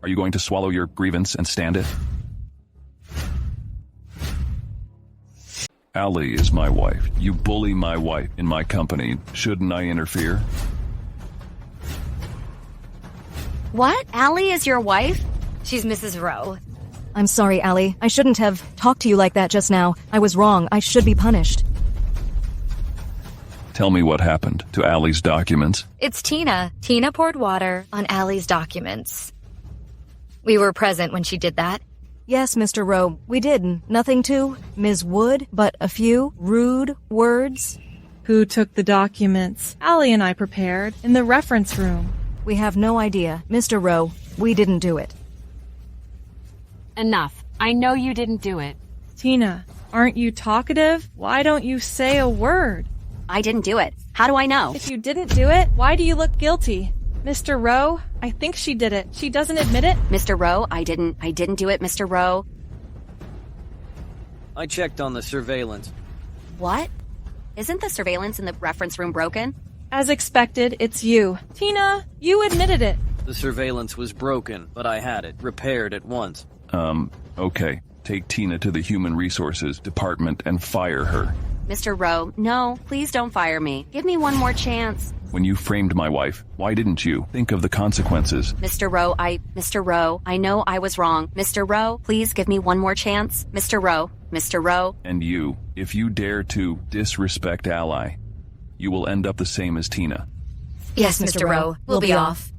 Are you going to swallow your grievance and stand it? Ali is my wife. You bully my wife in my company. Shouldn't I interfere? What? Allie is your wife? She's Mrs. Rowe. I'm sorry, Allie. I shouldn't have talked to you like that just now. I was wrong. I should be punished. Tell me what happened to Allie's documents. It's Tina. Tina poured water on Allie's documents. We were present when she did that. Yes, Mr. Rowe, we did. Nothing to Ms. Wood, but a few rude words. Who took the documents Allie and I prepared in the reference room? We have no idea. Mr. Rowe, we didn't do it. Enough. I know you didn't do it. Tina, aren't you talkative? Why don't you say a word? I didn't do it. How do I know? If you didn't do it, why do you look guilty? Mr. Rowe, I think she did it. She doesn't admit it? Mr. Rowe, I didn't do it, Mr. Rowe. I checked on the surveillance. What? Isn't the surveillance in the reference room broken? As expected, it's you. Tina, you admitted it. The surveillance was broken, but I had it repaired at once. Okay. Take Tina to the Human Resources Department and fire her. Mr. Rowe, no, please don't fire me. Give me one more chance. When you framed my wife, why didn't you think of the consequences? Mr. Rowe, I know I was wrong. Mr. Rowe, please give me one more chance. Mr. Rowe. And you, if you dare to disrespect Ally, you will end up the same as Tina. Yes, Mr. Rowe. We'll be off.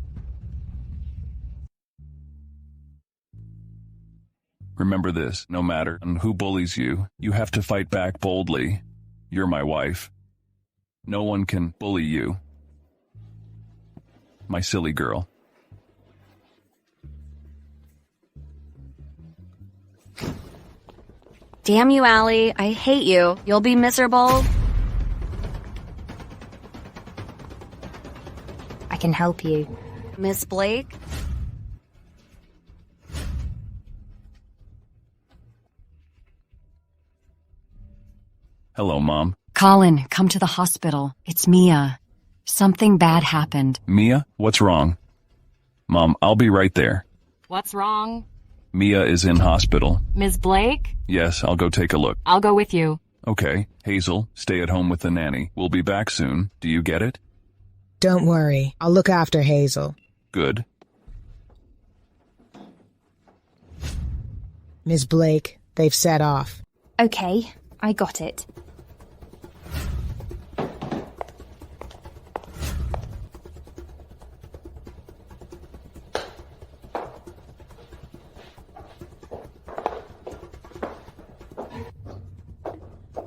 Remember this, no matter who bullies you, you have to fight back boldly. You're my wife. No one can bully you. My silly girl. Damn you, Allie. I hate you. You'll be miserable. I can help you. Miss Blake? Hello, Mom. Colin, come to the hospital. It's Mia. Something bad happened. Mia, what's wrong? Mom, I'll be right there. What's wrong? Mia is in hospital. Ms. Blake? Yes, I'll go take a look. I'll go with you. Okay, Hazel, stay at home with the nanny. We'll be back soon. Do you get it? Don't worry. I'll look after Hazel. Good. Ms. Blake, they've set off. Okay, I got it.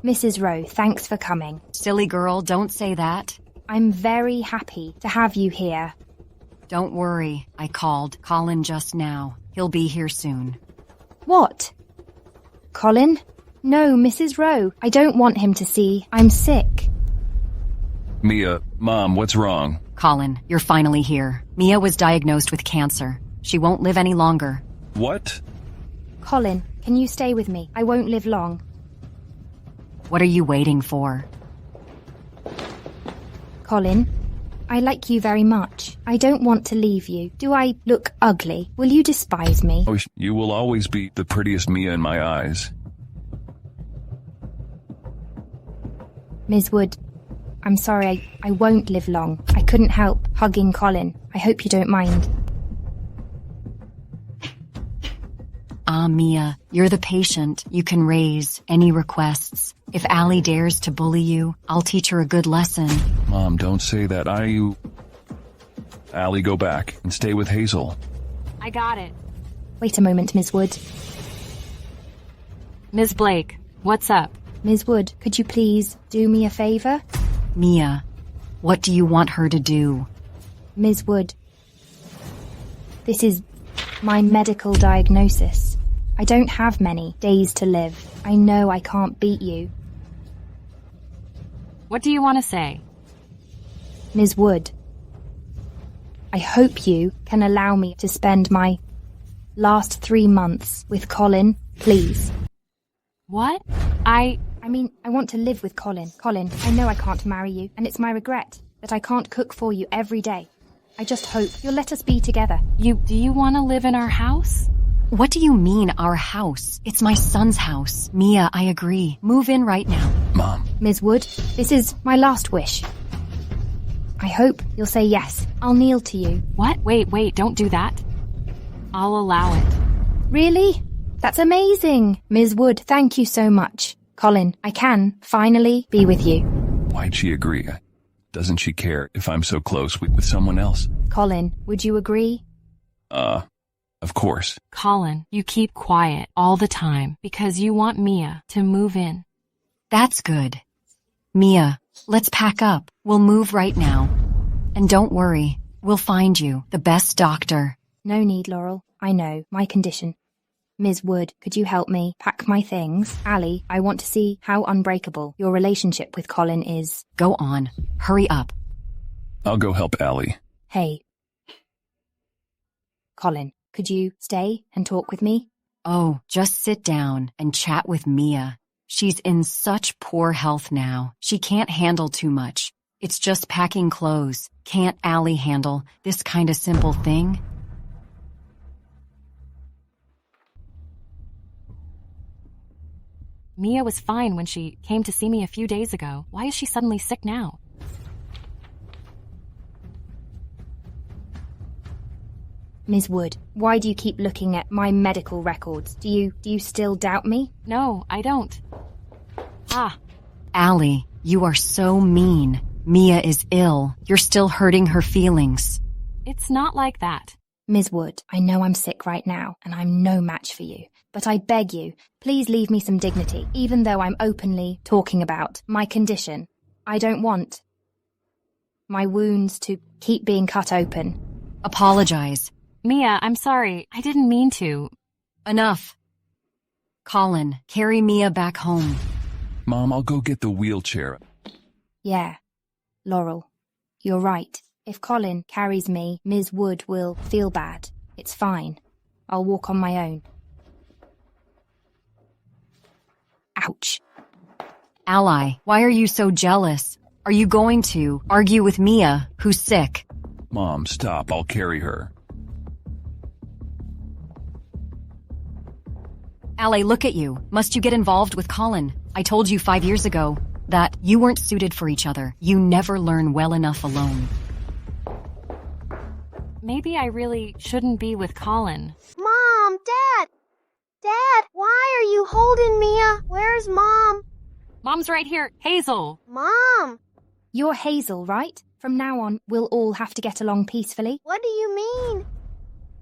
Mrs. Rowe, thanks for coming. Silly girl, don't say that. I'm very happy to have you here. Don't worry, I called Colin just now. He'll be here soon. What? Colin? No, Mrs. Rowe, I don't want him to see. I'm sick. Mia, Mom, what's wrong? Colin, you're finally here. Mia was diagnosed with cancer. She won't live any longer. What? Colin, can you stay with me? I won't live long. What are you waiting for? Colin, I like you very much. I don't want to leave you. Do I look ugly? Will you despise me? Oh, you will always be the prettiest Mia in my eyes. Ms. Wood, I'm sorry, I won't live long. I couldn't help hugging Colin. I hope you don't mind. Mia, you're the patient. You can raise any requests. If Allie dares to bully you, I'll teach her a good lesson. Mom, don't say that. Allie, go back and stay with Hazel. I got it. Wait a moment, Ms. Wood. Ms. Blake, what's up? Ms. Wood, could you please do me a favor? Mia, what do you want her to do? Ms. Wood, this is my medical diagnosis. I don't have many days to live. I know I can't beat you. What do you want to say? Ms. Wood, I hope you can allow me to spend my last 3 months with Colin, please. What? I mean, I want to live with Colin. Colin, I know I can't marry you, and it's my regret that I can't cook for you every day. I just hope you'll let us be together. Do you want to live in our house? What do you mean, our house? It's my son's house. Mia, I agree. Move in right now. Mom. Ms. Wood, this is my last wish. I hope you'll say yes. I'll kneel to you. What? Wait, don't do that. I'll allow it. Really? That's amazing. Ms. Wood, thank you so much. Colin, I can finally be with you. Why'd she agree? Doesn't she care if I'm so close with someone else? Colin, would you agree? Of course. Colin, you keep quiet all the time because you want Mia to move in. That's good. Mia, let's pack up. We'll move right now. And don't worry, we'll find you the best doctor. No need, Laurel. I know my condition. Ms. Wood, could you help me pack my things? Ali, I want to see how unbreakable your relationship with Colin is. Go on. Hurry up. I'll go help Allie. Hey. Colin, could you stay and talk with me? Oh, just sit down and chat with Mia. She's in such poor health now. She can't handle too much. It's just packing clothes. Can't Allie handle this kind of simple thing? Mia was fine when she came to see me a few days ago. Why is she suddenly sick now? Ms. Wood, why do you keep looking at my medical records? Do you still doubt me? No, I don't. Allie, you are so mean. Mia is ill. You're still hurting her feelings. It's not like that. Ms. Wood, I know I'm sick right now, and I'm no match for you. But I beg you, please leave me some dignity, even though I'm openly talking about my condition. I don't want my wounds to keep being cut open. Apologize. Mia, I'm sorry. I didn't mean to. Enough. Colin, carry Mia back home. Mom, I'll go get the wheelchair. Yeah, Laurel, you're right. If Colin carries me, Ms. Wood will feel bad. It's fine. I'll walk on my own. Ouch. Ally, why are you so jealous? Are you going to argue with Mia, who's sick? Mom, stop. I'll carry her. Ally, look at you. Must you get involved with Colin? I told you 5 years ago that you weren't suited for each other. You never learn well enough alone. Maybe I really shouldn't be with Colin. Mom, Dad! Dad, why are you holding Mia? Where's Mom? Mom's right here. Hazel! Mom! You're Hazel, right? From now on, we'll all have to get along peacefully. What do you mean?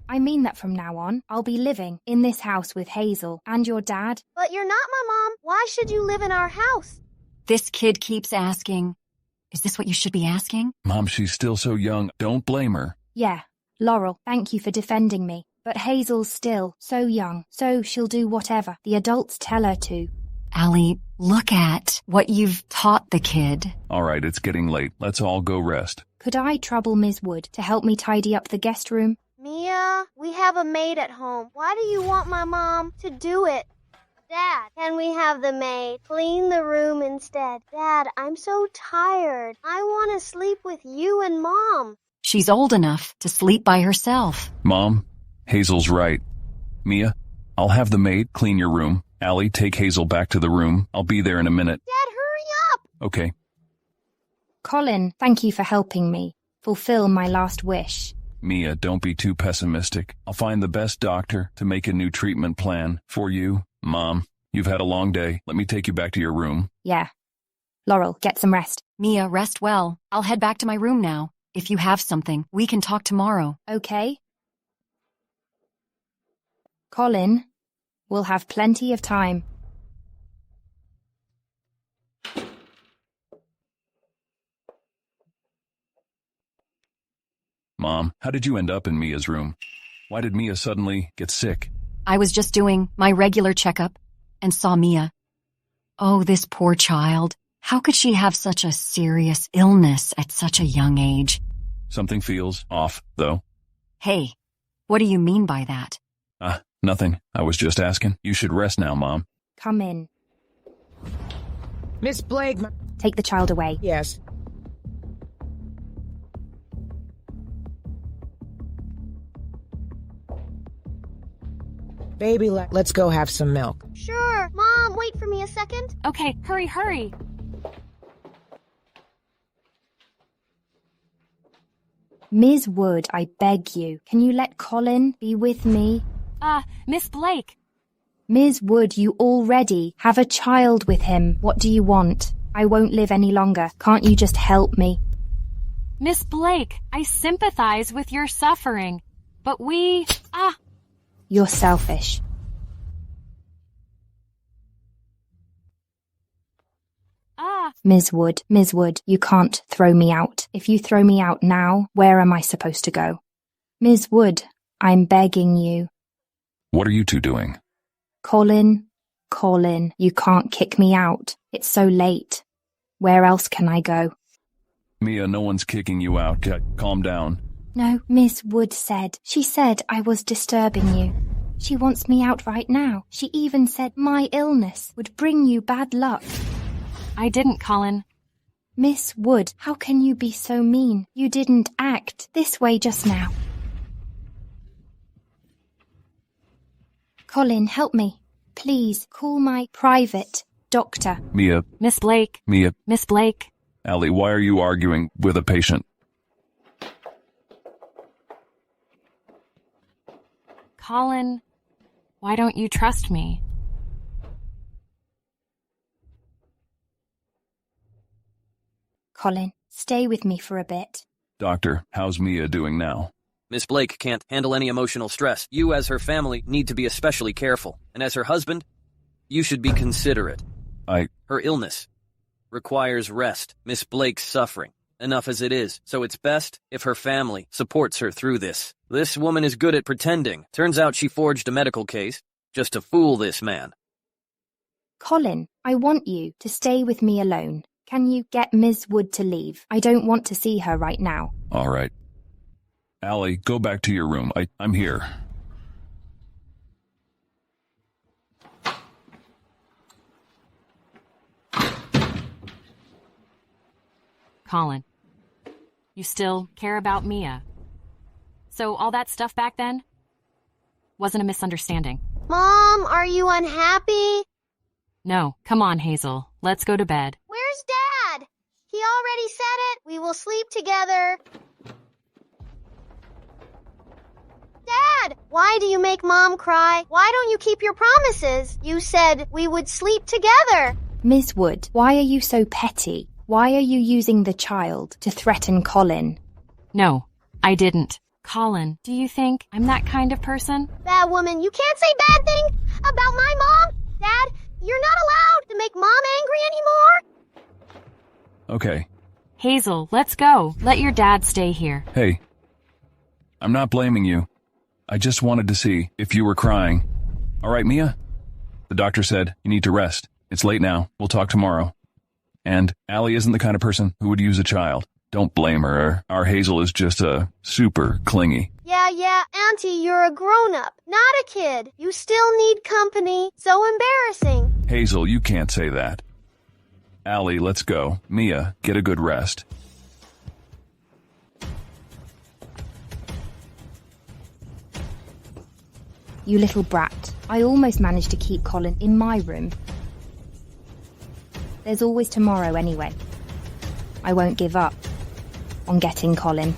I mean that from now on, I'll be living in this house with Hazel and your dad. But you're not my mom. Why should you live in our house? This kid keeps asking. Is this what you should be asking? Mom, she's still so young. Don't blame her. Yeah, Laurel, thank you for defending me. But Hazel's still so young, so she'll do whatever the adults tell her to. Allie, look at what you've taught the kid. All right, it's getting late. Let's all go rest. Could I trouble Ms. Wood to help me tidy up the guest room? Mia, we have a maid at home. Why do you want my mom to do it? Dad, can we have the maid clean the room instead? Dad, I'm so tired. I want to sleep with you and Mom. She's old enough to sleep by herself. Mom, Hazel's right. Mia, I'll have the maid clean your room. Allie, take Hazel back to the room. I'll be there in a minute. Dad, hurry up! Okay. Colin, thank you for helping me fulfill my last wish. Mia, don't be too pessimistic. I'll find the best doctor to make a new treatment plan for you. Mom, you've had a long day. Let me take you back to your room. Yeah. Laurel, get some rest. Mia, rest well. I'll head back to my room now. If you have something, we can talk tomorrow. Okay. Colin, we'll have plenty of time. Mom, how did you end up in Mia's room? Why did Mia suddenly get sick? I was just doing my regular checkup and saw Mia. Oh, this poor child. How could she have such a serious illness at such a young age? Something feels off, though. Hey, what do you mean by that? Nothing. I was just asking. You should rest now, Mom. Come in. Miss Blake... Take the child away. Yes. Baby, let's go have some milk. Sure. Mom, wait for me a second. Okay, hurry. Ms. Wood, I beg you, can you let Colin be with me? Miss Blake. Ms. Wood, you already have a child with him. What do you want? I won't live any longer. Can't you just help me? Miss Blake, I sympathize with your suffering, but You're selfish. Ms. Wood, you can't throw me out. If you throw me out now, where am I supposed to go? Ms. Wood, I'm begging you. What are you two doing? Colin, you can't kick me out. It's so late. Where else can I go? Mia, no one's kicking you out. Calm down. No, Miss Wood said. She said I was disturbing you. She wants me out right now. She even said my illness would bring you bad luck. I didn't, Colin. Miss Wood, how can you be so mean? You didn't act this way just now. Colin, help me. Please, call my private doctor. Mia. Miss Blake. Mia. Miss Blake. Allie, why are you arguing with a patient? Colin, why don't you trust me? Colin, stay with me for a bit. Doctor, how's Mia doing now? Miss Blake can't handle any emotional stress. You, as her family, need to be especially careful. And as her husband, you should be considerate. Her illness requires rest. Miss Blake's suffering. Enough as it is. So it's best if her family supports her through this. This woman is good at pretending. Turns out she forged a medical case just to fool this man. Colin, I want you to stay with me alone. Can you get Ms. Wood to leave? I don't want to see her right now. All right. Allie, go back to your room. I'm here. Colin, you still care about Mia. So all that stuff back then wasn't a misunderstanding. Mom, are you unhappy? No, come on, Hazel. Let's go to bed. Where's Dad? He already said it. We will sleep together. Dad, why do you make Mom cry? Why don't you keep your promises? You said we would sleep together. Ms. Wood, why are you so petty? Why are you using the child to threaten Colin? No, I didn't. Colin, do you think I'm that kind of person? Bad woman, you can't say bad things about my mom. Dad, you're not allowed to make Mom angry anymore. Okay. Hazel, let's go. Let your dad stay here. Hey, I'm not blaming you. I just wanted to see if you were crying. All right, Mia? The doctor said you need to rest. It's late now. We'll talk tomorrow. And Allie isn't the kind of person who would use a child. Don't blame her. Our Hazel is just super clingy. Yeah, Auntie, you're a grown-up, not a kid. You still need company. So embarrassing. Hazel, you can't say that. Allie, let's go. Mia, get a good rest. You little brat. I almost managed to keep Colin in my room. There's always tomorrow anyway. I won't give up on getting Colin.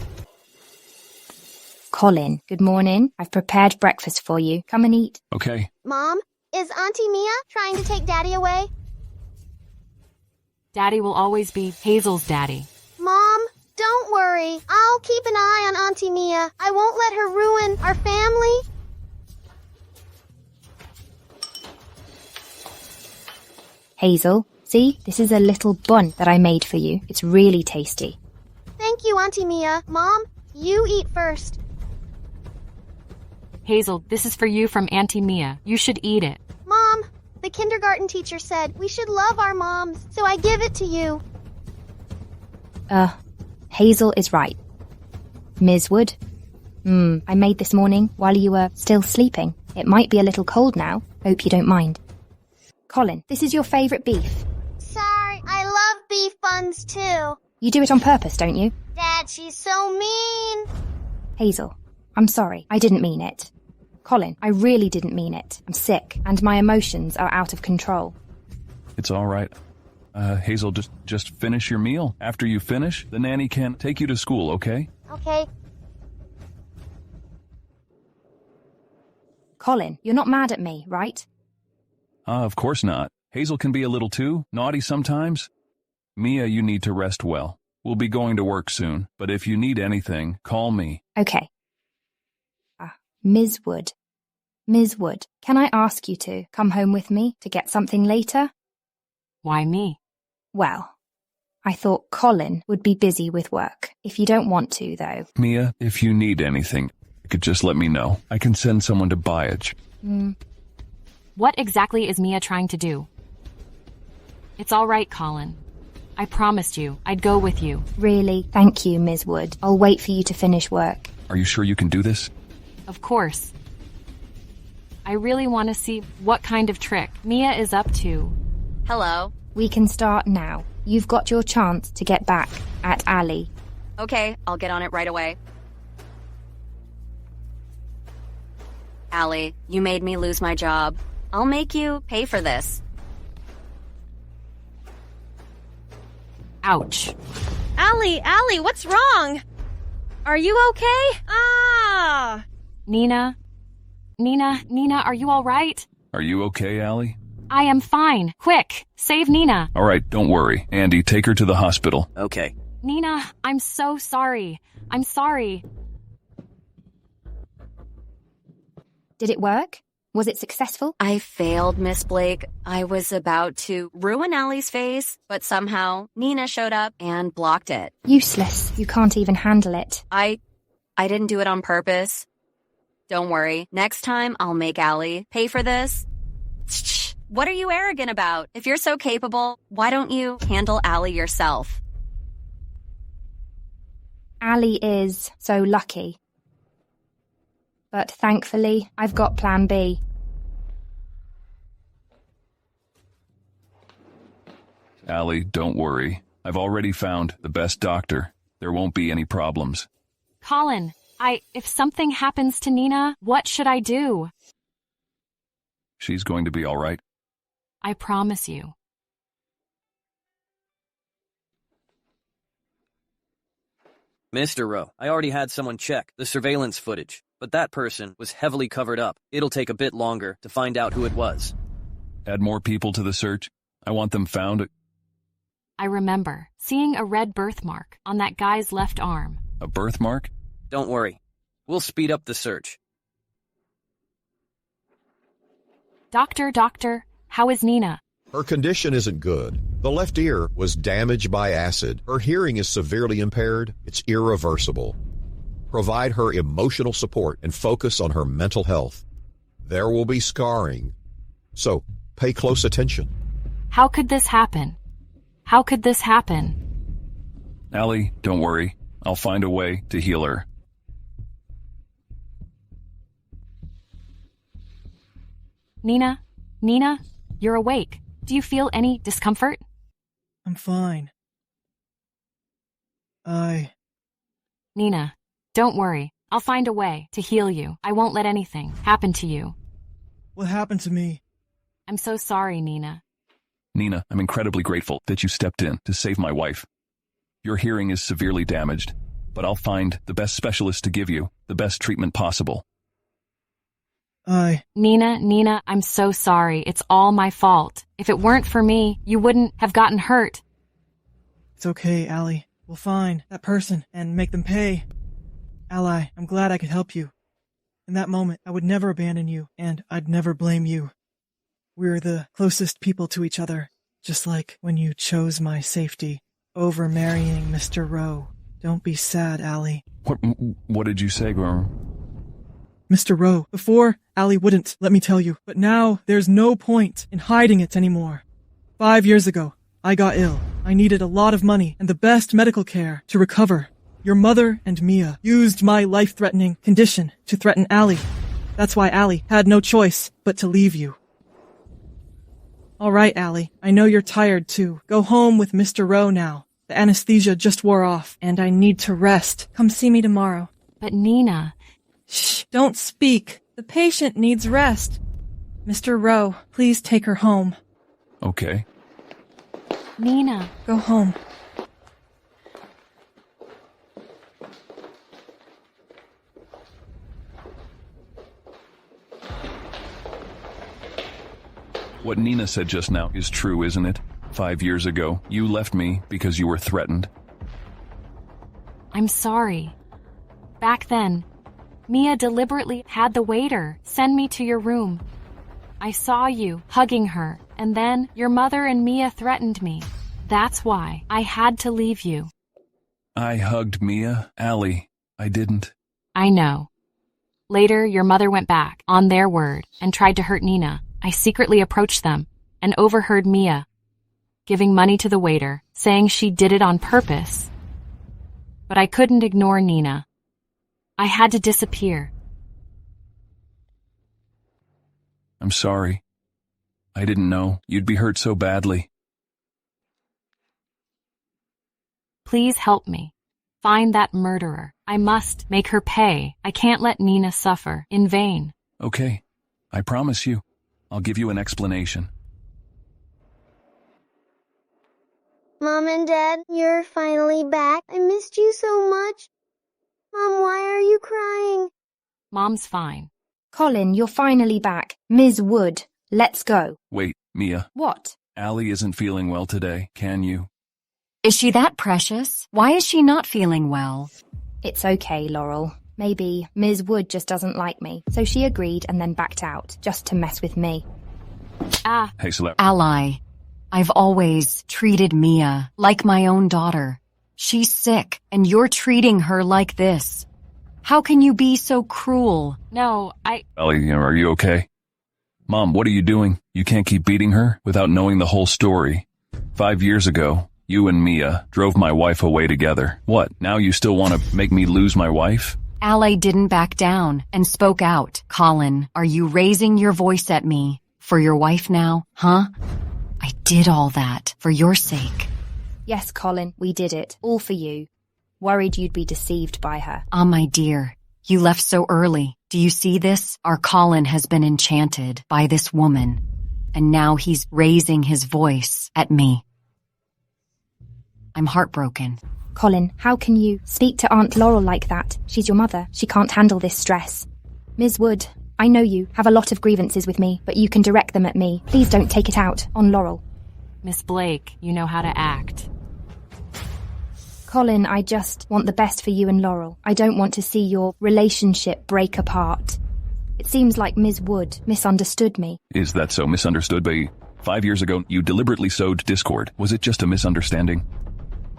Colin, good morning. I've prepared breakfast for you. Come and eat. Okay. Mom, is Auntie Mia trying to take Daddy away? Daddy will always be Hazel's daddy. Mom, don't worry. I'll keep an eye on Auntie Mia. I won't let her ruin our family. Hazel, see, this is a little bun that I made for you. It's really tasty. Thank you, Auntie Mia. Mom, you eat first. Hazel, this is for you from Auntie Mia. You should eat it. Mom, the kindergarten teacher said we should love our moms, so I give it to you. Hazel is right. Ms. Wood? I made this morning while you were still sleeping. It might be a little cold now. Hope you don't mind. Colin, this is your favourite beef. Sorry, I love beef buns too. You do it on purpose, don't you? Dad, she's so mean. Hazel, I'm sorry. I didn't mean it. Colin, I really didn't mean it. I'm sick, and my emotions are out of control. It's all right. Hazel, just finish your meal. After you finish, the nanny can take you to school, okay? Okay. Colin, you're not mad at me, right? Of course not. Hazel can be a little too naughty sometimes. Mia, you need to rest well. We'll be going to work soon, but if you need anything, call me. Okay. Ms. Wood. Ms. Wood, can I ask you to come home with me to get something later? Why me? Well, I thought Colin would be busy with work. If you don't want to, though. Mia, if you need anything, you could just let me know. I can send someone to buy it. What exactly is Mia trying to do? It's all right, Colin. I promised you I'd go with you. Really? Thank you, Ms. Wood. I'll wait for you to finish work. Are you sure you can do this? Of course. I really want to see what kind of trick Mia is up to. Hello. We can start now. You've got your chance to get back at Ali. Okay, I'll get on it right away. Allie, you made me lose my job. I'll make you pay for this. Ouch. Allie, what's wrong? Are you okay? Nina, are you all right? Are you okay, Allie? I am fine. Quick, save Nina. All right, don't worry. Andy, take her to the hospital. Okay. Nina, I'm so sorry. I'm sorry. Did it work? Was it successful? I failed, Miss Blake. I was about to ruin Allie's face, but somehow Nina showed up and blocked it. Useless. You can't even handle it. I didn't do it on purpose. Don't worry. Next time, I'll make Allie pay for this. Shh. What are you arrogant about? If you're so capable, why don't you handle Allie yourself? Ali is so lucky. But thankfully, I've got plan B. Allie, don't worry. I've already found the best doctor. There won't be any problems. Colin, if something happens to Nina, what should I do? She's going to be all right. I promise you. Mr. Rowe, I already had someone check the surveillance footage, but that person was heavily covered up. It'll take a bit longer to find out who it was. Add more people to the search. I want them found. I remember seeing a red birthmark on that guy's left arm. A birthmark? Don't worry. We'll speed up the search. Doctor, how is Nina? Her condition isn't good. The left ear was damaged by acid. Her hearing is severely impaired. It's irreversible. Provide her emotional support and focus on her mental health. There will be scarring. So, pay close attention. How could this happen? Allie, don't worry. I'll find a way to heal her. Nina, you're awake. Do you feel any discomfort? I'm fine. Nina, don't worry. I'll find a way to heal you. I won't let anything happen to you. What happened to me? I'm so sorry, Nina. Nina, I'm incredibly grateful that you stepped in to save my wife. Your hearing is severely damaged, but I'll find the best specialist to give you the best treatment possible. Nina, I'm so sorry. It's all my fault. If it weren't for me, you wouldn't have gotten hurt. It's okay, Allie. We'll find that person and make them pay. Ally, I'm glad I could help you. In that moment, I would never abandon you, and I'd never blame you. We're the closest people to each other. Just like when you chose my safety over marrying Mr. Rowe. Don't be sad, Allie. What did you say, Grandma? Mr. Rowe, before, Allie wouldn't, let me tell you. But now, there's no point in hiding it anymore. 5 years ago, I got ill. I needed a lot of money and the best medical care to recover. Your mother and Mia used my life-threatening condition to threaten Allie. That's why Allie had no choice but to leave you. All right, Allie, I know you're tired too. Go home with Mr. Rowe now. The anesthesia just wore off, and I need to rest. Come see me tomorrow. But Nina... Shh, don't speak. The patient needs rest. Mr. Rowe, please take her home. Okay. Nina... Go home. What Nina said just now is true, isn't it? 5 years ago, you left me because you were threatened. I'm sorry. Back then, Mia deliberately had the waiter send me to your room. I saw you hugging her, and then your mother and Mia threatened me. That's why I had to leave you. I hugged Mia? Allie, I didn't. I know. Later, your mother went back, on their word, and tried to hurt Nina. I secretly approached them and overheard Mia giving money to the waiter, saying she did it on purpose. But I couldn't ignore Nina. I had to disappear. I'm sorry. I didn't know you'd be hurt so badly. Please help me. Find that murderer. I must make her pay. I can't let Nina suffer in vain. Okay, I promise you. I'll give you an explanation. Mom and Dad, you're finally back. I missed you so much. Mom, why are you crying? Mom's fine. Colin, you're finally back. Ms. Wood, let's go. Wait, Mia. What? Allie isn't feeling well today, can you? Is she that precious? Why is she not feeling well? It's okay, Laurel. Maybe Ms. Wood just doesn't like me, so she agreed and then backed out, just to mess with me. Hey, Celeb. Ally, I've always treated Mia like my own daughter. She's sick, and you're treating her like this. How can you be so cruel? No, Allie, are you okay? Mom, what are you doing? You can't keep beating her without knowing the whole story. 5 years ago, you and Mia drove my wife away together. What, now you still want to make me lose my wife? Ally didn't back down and spoke out. Colin, are you raising your voice at me for your wife now, huh? I did all that for your sake. Yes, Colin, we did it. All for you. Worried you'd be deceived by her. Ah, my dear, you left so early. Do you see this? Our Colin has been enchanted by this woman, and now he's raising his voice at me. I'm heartbroken. Colin, how can you speak to Aunt Laurel like that? She's your mother. She can't handle this stress. Ms. Wood, I know you have a lot of grievances with me, but you can direct them at me. Please don't take it out on Laurel. Miss Blake, you know how to act. Colin, I just want the best for you and Laurel. I don't want to see your relationship break apart. It seems like Ms. Wood misunderstood me. Is that so misunderstood by 5 years ago? You deliberately sowed discord. Was it just a misunderstanding?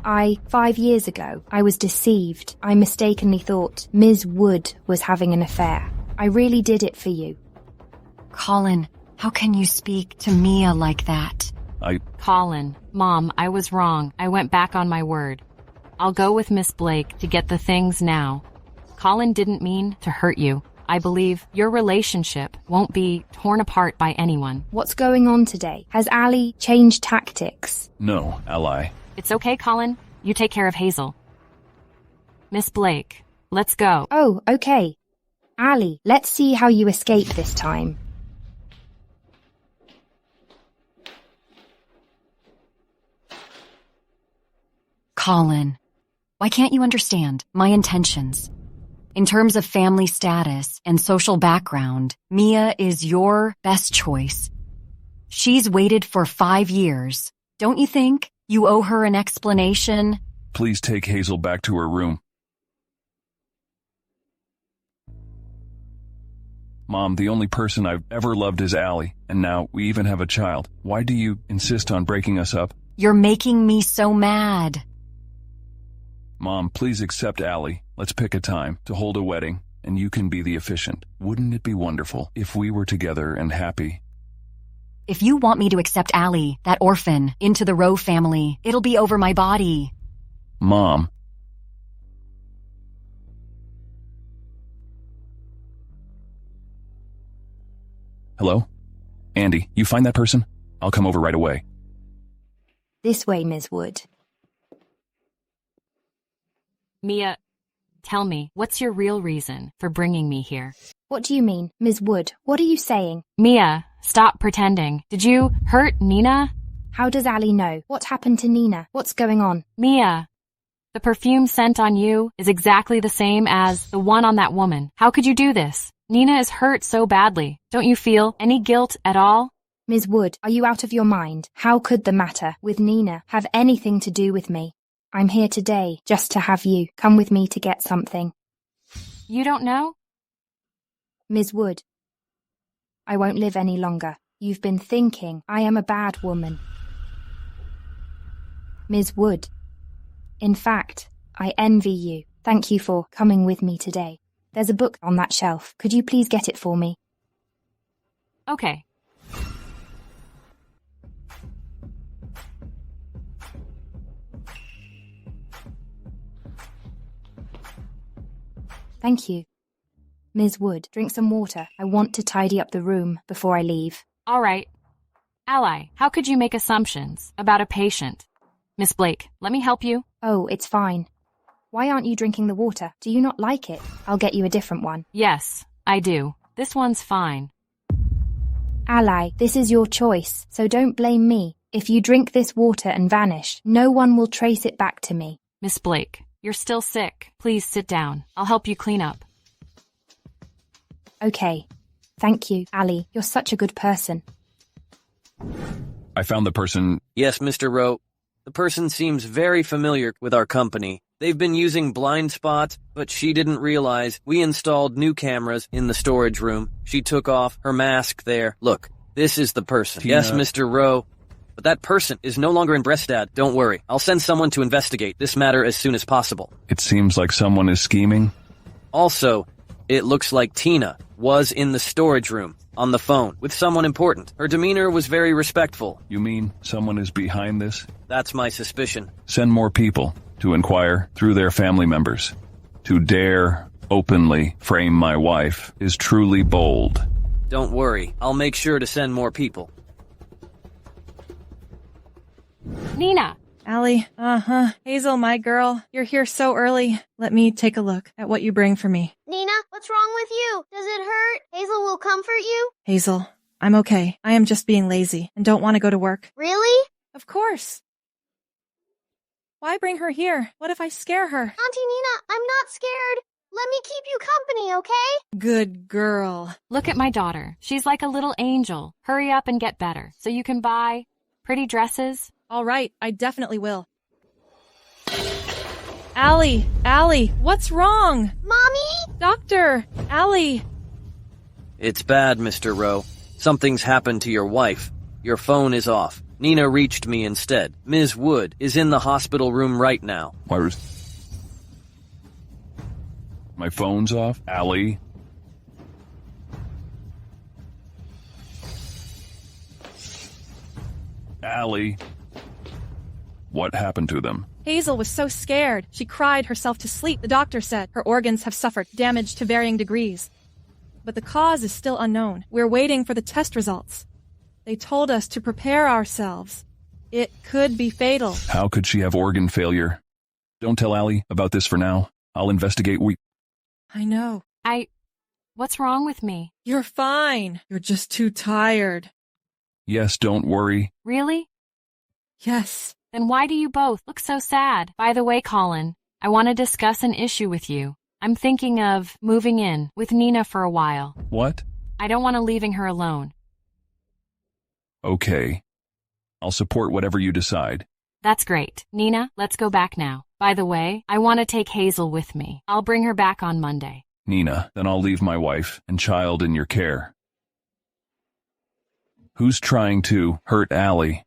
5 years ago, I was deceived. I mistakenly thought Ms. Wood was having an affair. I really did it for you. Colin, how can you speak to Mia like that? Colin, Mom, I was wrong. I went back on my word. I'll go with Miss Blake to get the things now. Colin didn't mean to hurt you. I believe your relationship won't be torn apart by anyone. What's going on today? Has Allie changed tactics? No, Ally. It's okay, Colin. You take care of Hazel. Miss Blake, let's go. Oh, okay. Allie, let's see how you escape this time. Colin, why can't you understand my intentions? In terms of family status and social background, Mia is your best choice. She's waited for 5 years. Don't you think you owe her an explanation? Please take Hazel back to her room. Mom, the only person I've ever loved is Allie, and now we even have a child. Why do you insist on breaking us up? You're making me so mad. Mom, please accept Allie. Let's pick a time to hold a wedding, and you can be the officiant. Wouldn't it be wonderful if we were together and happy? If you want me to accept Allie, that orphan, into the Rowe family, it'll be over my body. Mom. Hello? Andy, you find that person? I'll come over right away. This way, Ms. Wood. Mia, tell me, what's your real reason for bringing me here? What do you mean, Ms. Wood? What are you saying? Mia, stop pretending. Did you hurt Nina? How does Allie know? What happened to Nina? What's going on? Mia, the perfume scent on you is exactly the same as the one on that woman. How could you do this? Nina is hurt so badly. Don't you feel any guilt at all? Ms. Wood, are you out of your mind? How could the matter with Nina have anything to do with me? I'm here today just to have you come with me to get something. You don't know? Ms. Wood, I won't live any longer. You've been thinking I am a bad woman. Ms. Wood, in fact, I envy you. Thank you for coming with me today. There's a book on that shelf. Could you please get it for me? Okay. Thank you. Ms. Wood, drink some water. I want to tidy up the room before I leave. All right. Ally, how could you make assumptions about a patient? Miss Blake, let me help you. Oh, it's fine. Why aren't you drinking the water? Do you not like it? I'll get you a different one. Yes, I do. This one's fine. Ally, this is your choice, so don't blame me. If you drink this water and vanish, no one will trace it back to me. Miss Blake, you're still sick. Please sit down. I'll help you clean up. Okay. Thank you, Allie. You're such a good person. I found the person. Yes, Mr. Rowe. The person seems very familiar with our company. They've been using blind spots, but she didn't realize we installed new cameras in the storage room. She took off her mask there. Look, this is the person. Tina. Yes, Mr. Rowe. But that person is no longer in Brestad. Don't worry. I'll send someone to investigate this matter as soon as possible. It seems like someone is scheming. Also, it looks like Tina was in the storage room on the phone with someone important. Her demeanor was very respectful. You mean someone is behind this? That's my suspicion. Send more people to inquire through their family members. To dare openly frame my wife is truly bold. Don't worry. I'll make sure to send more people. Nina! Allie, Hazel, my girl, you're here so early. Let me take a look at what you bring for me. Nina, what's wrong with you? Does it hurt? Hazel will comfort you? Hazel, I'm okay. I am just being lazy and don't want to go to work. Really? Of course. Why bring her here? What if I scare her? Auntie Nina, I'm not scared. Let me keep you company, okay? Good girl. Look at my daughter. She's like a little angel. Hurry up and get better so you can buy pretty dresses. All right, I definitely will. Allie, what's wrong? Mommy? Doctor, Allie. It's bad, Mr. Rowe. Something's happened to your wife. Your phone is off. Nina reached me instead. Ms. Wood is in the hospital room right now. Why was my phone's off? Allie? Allie? What happened to them? Hazel was so scared. She cried herself to sleep, the doctor said. Her organs have suffered damage to varying degrees. But the cause is still unknown. We're waiting for the test results. They told us to prepare ourselves. It could be fatal. How could she have organ failure? Don't tell Allie about this for now. I'll investigate. I know. What's wrong with me? You're fine. You're just too tired. Yes, don't worry. Really? Yes. Then why do you both look so sad? By the way, Colin, I want to discuss an issue with you. I'm thinking of moving in with Nina for a while. What? I don't want to leaving her alone. Okay. I'll support whatever you decide. That's great. Nina, let's go back now. By the way, I want to take Hazel with me. I'll bring her back on Monday. Nina, then I'll leave my wife and child in your care. Who's trying to hurt Allie?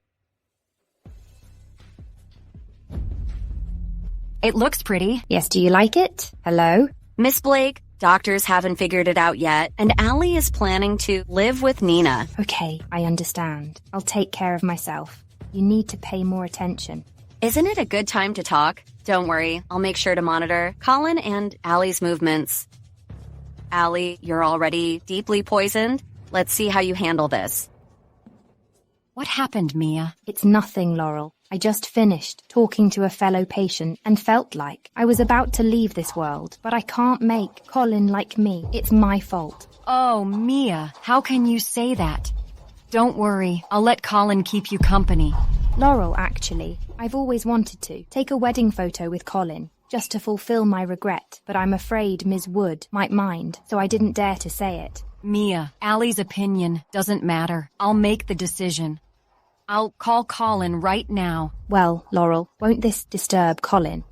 It looks pretty. Yes, do you like it? Hello? Miss Blake, doctors haven't figured it out yet, and Allie is planning to live with Nina. Okay, I understand. I'll take care of myself. You need to pay more attention. Isn't it a good time to talk? Don't worry, I'll make sure to monitor Colin and Allie's movements. Allie, you're already deeply poisoned. Let's see how you handle this. What happened, Mia? It's nothing, Laurel. I just finished talking to a fellow patient and felt like I was about to leave this world, but I can't make Colin like me. It's my fault. Oh, Mia, how can you say that? Don't worry, I'll let Colin keep you company. Laurel, actually, I've always wanted to take a wedding photo with Colin, just to fulfill my regret, but I'm afraid Ms. Wood might mind, so I didn't dare to say it. Mia, Allie's opinion doesn't matter. I'll make the decision. I'll call Colin right now. Well, Laurel, won't this disturb Colin?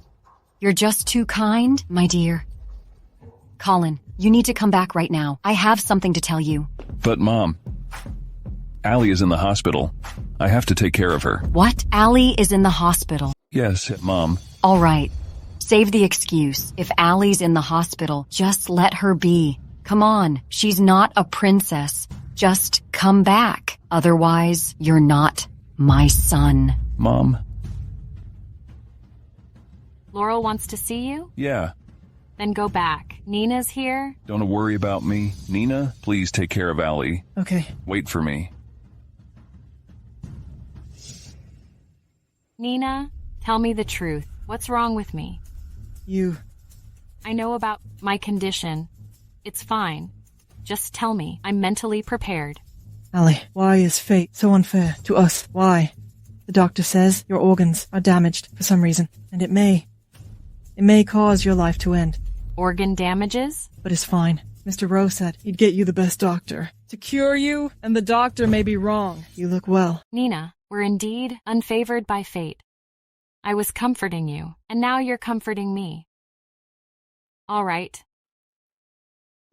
You're just too kind, my dear. Colin, you need to come back right now. I have something to tell you. But Mom, Allie is in the hospital. I have to take care of her. What? Allie is in the hospital? Yes, Mom. All right. Save the excuse. If Allie's in the hospital, just let her be. Come on, she's not a princess. Just come back. Otherwise, you're not my son. Mom? Laurel wants to see you? Yeah. Then go back. Nina's here. Don't worry about me. Nina, please take care of Allie. Okay. Wait for me. Nina, tell me the truth. What's wrong with me? I know about my condition. It's fine. Just tell me. I'm mentally prepared. Allie, why is fate so unfair to us? Why? The doctor says your organs are damaged for some reason, and it may cause your life to end. Organ damages? But it's fine. Mr. Rowe said he'd get you the best doctor to cure you, and the doctor may be wrong. You look well. Nina, we're indeed unfavored by fate. I was comforting you, and now you're comforting me. All right.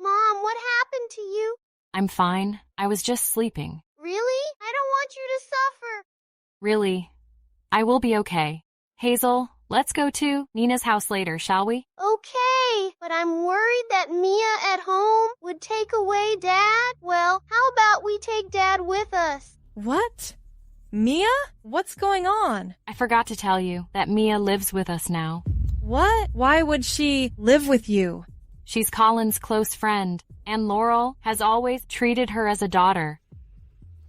Mom, what happened to you? I'm fine. I was just sleeping. Really? I don't want you to suffer. Really? I will be okay. Hazel, let's go to Nina's house later, shall we? Okay, but I'm worried that Mia at home would take away Dad. Well, how about we take Dad with us? What? Mia? What's going on? I forgot to tell you that Mia lives with us now. What? Why would she live with you? She's Colin's close friend, and Laurel has always treated her as a daughter.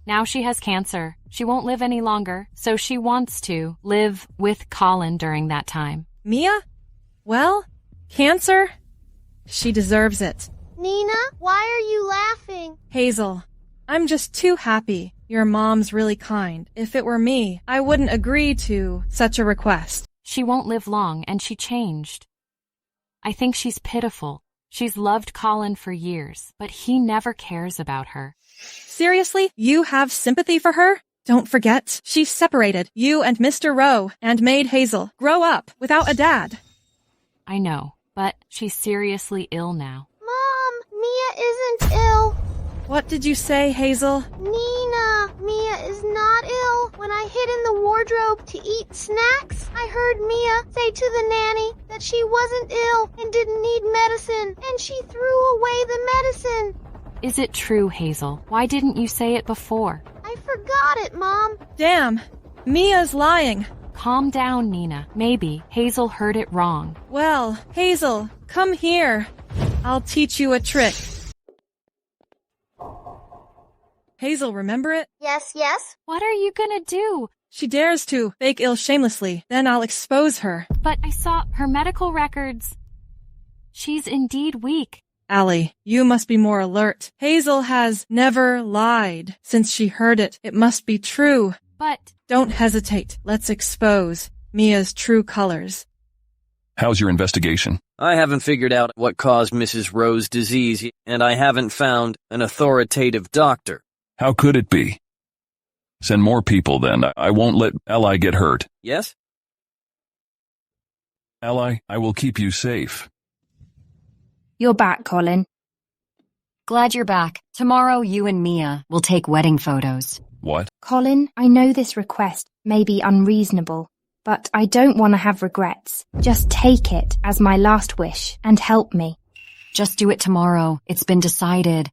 Now she has cancer. She won't live any longer, so she wants to live with Colin during that time. Mia? Well, cancer? She deserves it. Nina, why are you laughing? Hazel, I'm just too happy. Your mom's really kind. If it were me, I wouldn't agree to such a request. She won't live long, and she changed. I think she's pitiful. She's loved Colin for years, but he never cares about her. Seriously? You have sympathy for her? Don't forget, she separated you and Mr. Rowe and made Hazel grow up without a dad. I know, but she's seriously ill now. Mom, Mia isn't ill. What did you say, Hazel? Nina, Mia is not ill. When I hid in the wardrobe to eat snacks, I heard Mia say to the nanny that she wasn't ill and didn't need medicine, and she threw away the medicine. Is it true, Hazel? Why didn't you say it before? I forgot it, Mom. Damn, Mia's lying. Calm down, Nina. Maybe Hazel heard it wrong. Well, Hazel, come here. I'll teach you a trick. Hazel, remember it? Yes, yes. What are you gonna do? She dares to fake ill shamelessly. Then I'll expose her. But I saw her medical records. She's indeed weak. Allie, you must be more alert. Hazel has never lied. Since she heard it, it must be true. But... Don't hesitate. Let's expose Mia's true colors. How's your investigation? I haven't figured out what caused Mrs. Rowe's disease, and I haven't found an authoritative doctor. How could it be? Send more people then. I won't let Allie get hurt. Yes? Allie, I will keep you safe. You're back, Colin. Glad you're back. Tomorrow, you and Mia will take wedding photos. What? Colin, I know this request may be unreasonable, but I don't want to have regrets. Just take it as my last wish and help me. Just do it tomorrow. It's been decided.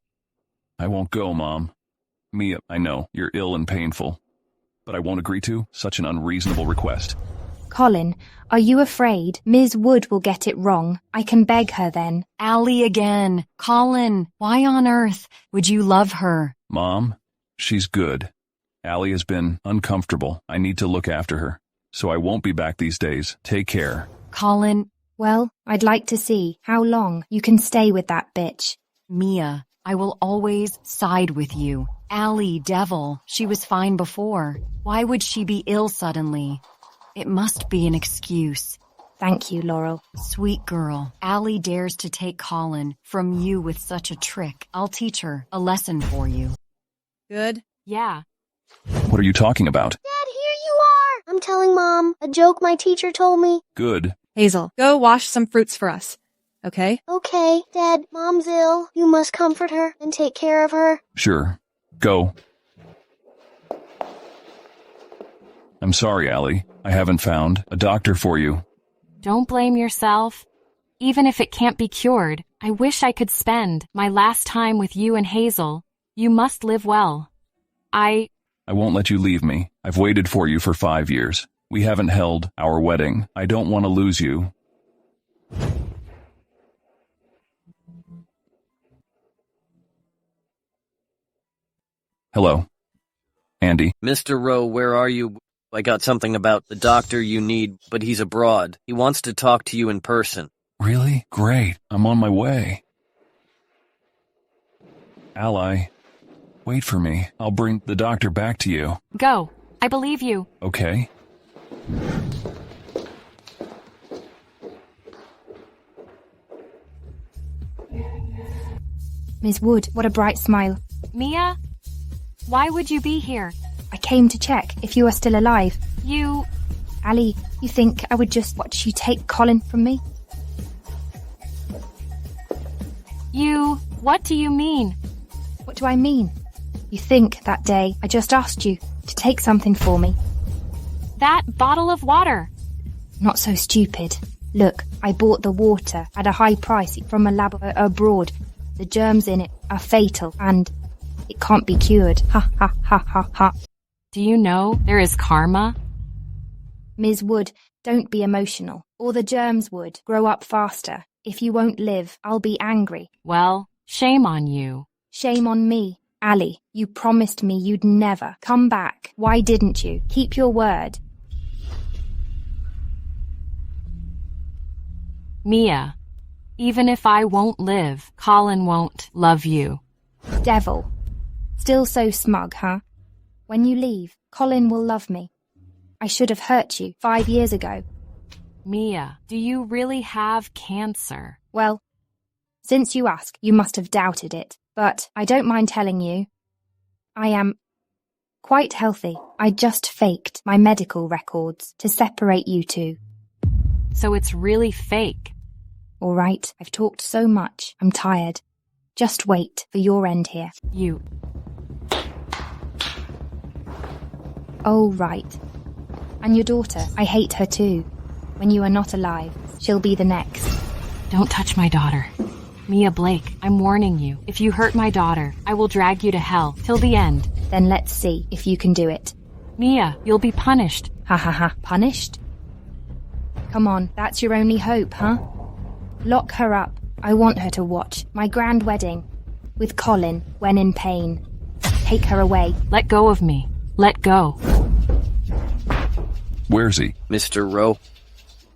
I won't go, Mom. Mia, I know, you're ill and painful, but I won't agree to such an unreasonable request. Colin, are you afraid Ms. Wood will get it wrong? I can beg her then. Allie again. Colin, why on earth would you love her? Mom, she's good. Allie has been uncomfortable. I need to look after her, so I won't be back these days. Take care. Colin. Well, I'd like to see how long you can stay with that bitch. Mia, I will always side with you. Allie, devil, she was fine before. Why would she be ill suddenly? It must be an excuse. Thank you, Laurel. Sweet girl. Allie dares to take Colin from you with such a trick. I'll teach her a lesson for you. Good? Yeah. What are you talking about? Dad, here you are! I'm telling Mom a joke my teacher told me. Good. Hazel, go wash some fruits for us. Okay? Okay, Dad, Mom's ill. You must comfort her and take care of her. Sure. Go. I'm sorry, Allie. I haven't found a doctor for you. Don't blame yourself. Even if it can't be cured, I wish I could spend my last time with you and Hazel. You must live well. I won't let you leave me. I've waited for you for 5 years. We haven't held our wedding. I don't want to lose you. Hello. Andy. Mr. Rowe, where are you? I got something about the doctor you need, but he's abroad. He wants to talk to you in person. Really? Great. I'm on my way. Ally, wait for me. I'll bring the doctor back to you. go. I believe you. Okay. Ms. Wood, what a bright smile. Mia? Why would you be here? I came to check if you are still alive. You... Allie, you think I would just watch you take Colin from me? You... What do you mean? What do I mean? You think that day I just asked you to take something for me? That bottle of water. Not so stupid. Look, I bought the water at a high price from a lab abroad. The germs in it are fatal and it can't be cured. Ha ha ha ha ha. Do you know there is karma? Ms. Wood, don't be emotional, or the germs would grow up faster. If you won't live, I'll be angry. Well, shame on you. Shame on me. Allie, you promised me you'd never come back. Why didn't you? Keep your word. Mia, even if I won't live, Colin won't love you. Devil. Still so smug, huh? When you leave, Colin will love me. I should have hurt you 5 years ago. Mia, do you really have cancer? Well, since you ask, you must have doubted it. But I don't mind telling you, I am quite healthy. I just faked my medical records to separate you two. So it's really fake. All right, I've talked so much. I'm tired. Just wait for your end here. You. Oh, right. And your daughter, I hate her too. When you are not alive, she'll be the next. Don't touch my daughter. Mia Blake, I'm warning you. If you hurt my daughter, I will drag you to hell till the end. Then let's see if you can do it. Mia, you'll be punished. Ha ha ha, punished? Come on, that's your only hope, huh? Lock her up. I want her to watch my grand wedding with Colin when in pain. Take her away. Let go of me. Let go. Where's he? Mr. Rowe,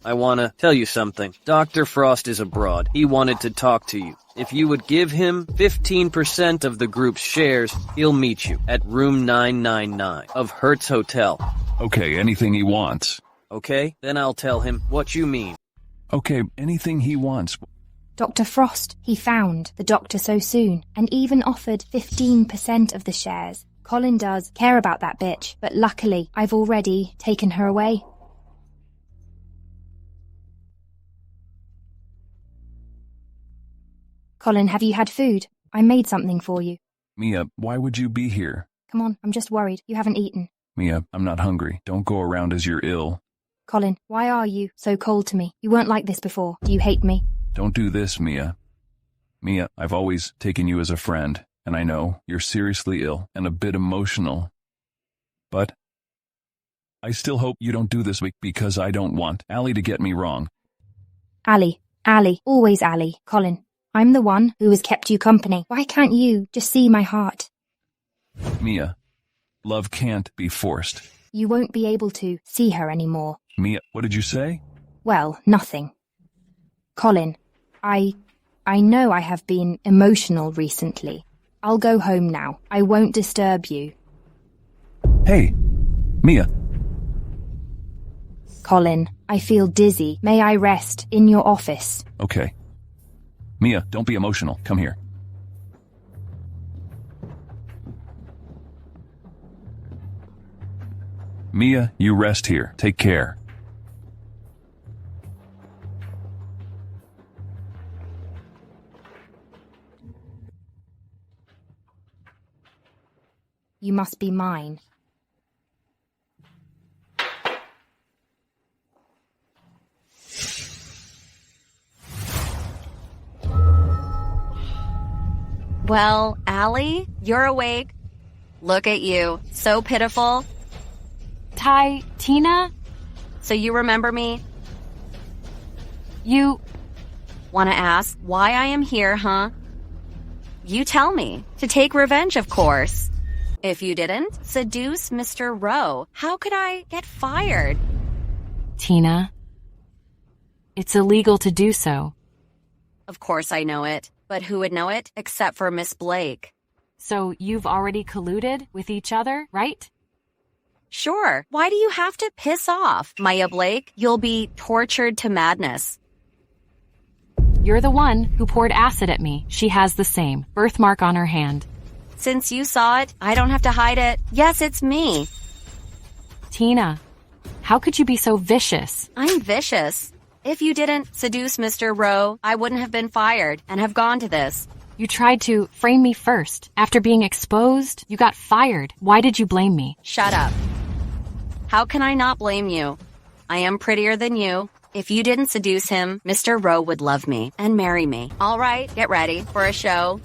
I want to tell you something. Dr. Frost is abroad. He wanted to talk to you. If you would give him 15% of the group's shares, he'll meet you at room 999 of Hertz Hotel. Okay, anything he wants. Okay, then I'll tell him what you mean. Okay, anything he wants. Dr. Frost, he found the doctor so soon and even offered 15% of the shares. Colin does care about that bitch, but luckily I've already taken her away. Colin, have you had food? I made something for you. Mia, why would you be here? Come on, I'm just worried. You haven't eaten. Mia, I'm not hungry. Don't go around as you're ill. Colin, why are you so cold to me? You weren't like this before. Do you hate me? Don't do this, Mia. Mia, I've always taken you as a friend, and I know you're seriously ill and a bit emotional. But I still hope you don't do this because I don't want Allie to get me wrong. Allie, always Allie. Colin, I'm the one who has kept you company. Why can't you just see my heart? Mia, love can't be forced. You won't be able to see her anymore. Mia, what did you say? Well, nothing. Colin, I know I have been emotional recently. I'll go home now. I won't disturb you. Hey, Mia. Colin, I feel dizzy. May I rest in your office? Okay. Mia, don't be emotional. Come here. Mia, you rest here. Take care. You must be mine. Well, Allie, you're awake. Look at you. So pitiful. Tina? So you remember me? You... Want to ask why I am here, huh? You tell me. To take revenge, of course. If you didn't seduce Mr. Rowe, how could I get fired? Tina, it's illegal to do so. Of course I know it, but who would know it except for Miss Blake? So you've already colluded with each other, right? Sure. Why do you have to piss off? Maya Blake, you'll be tortured to madness. You're the one who poured acid at me. She has the same birthmark on her hand. Since you saw it, I don't have to hide it. Yes, it's me. Tina, how could you be so vicious? I'm vicious. If you didn't seduce Mr. Rowe, I wouldn't have been fired and have gone to this. You tried to frame me first. After being exposed, you got fired. Why did you blame me? Shut up. How can I not blame you? I am prettier than you. If you didn't seduce him, Mr. Rowe would love me and marry me. All right, get ready for a show.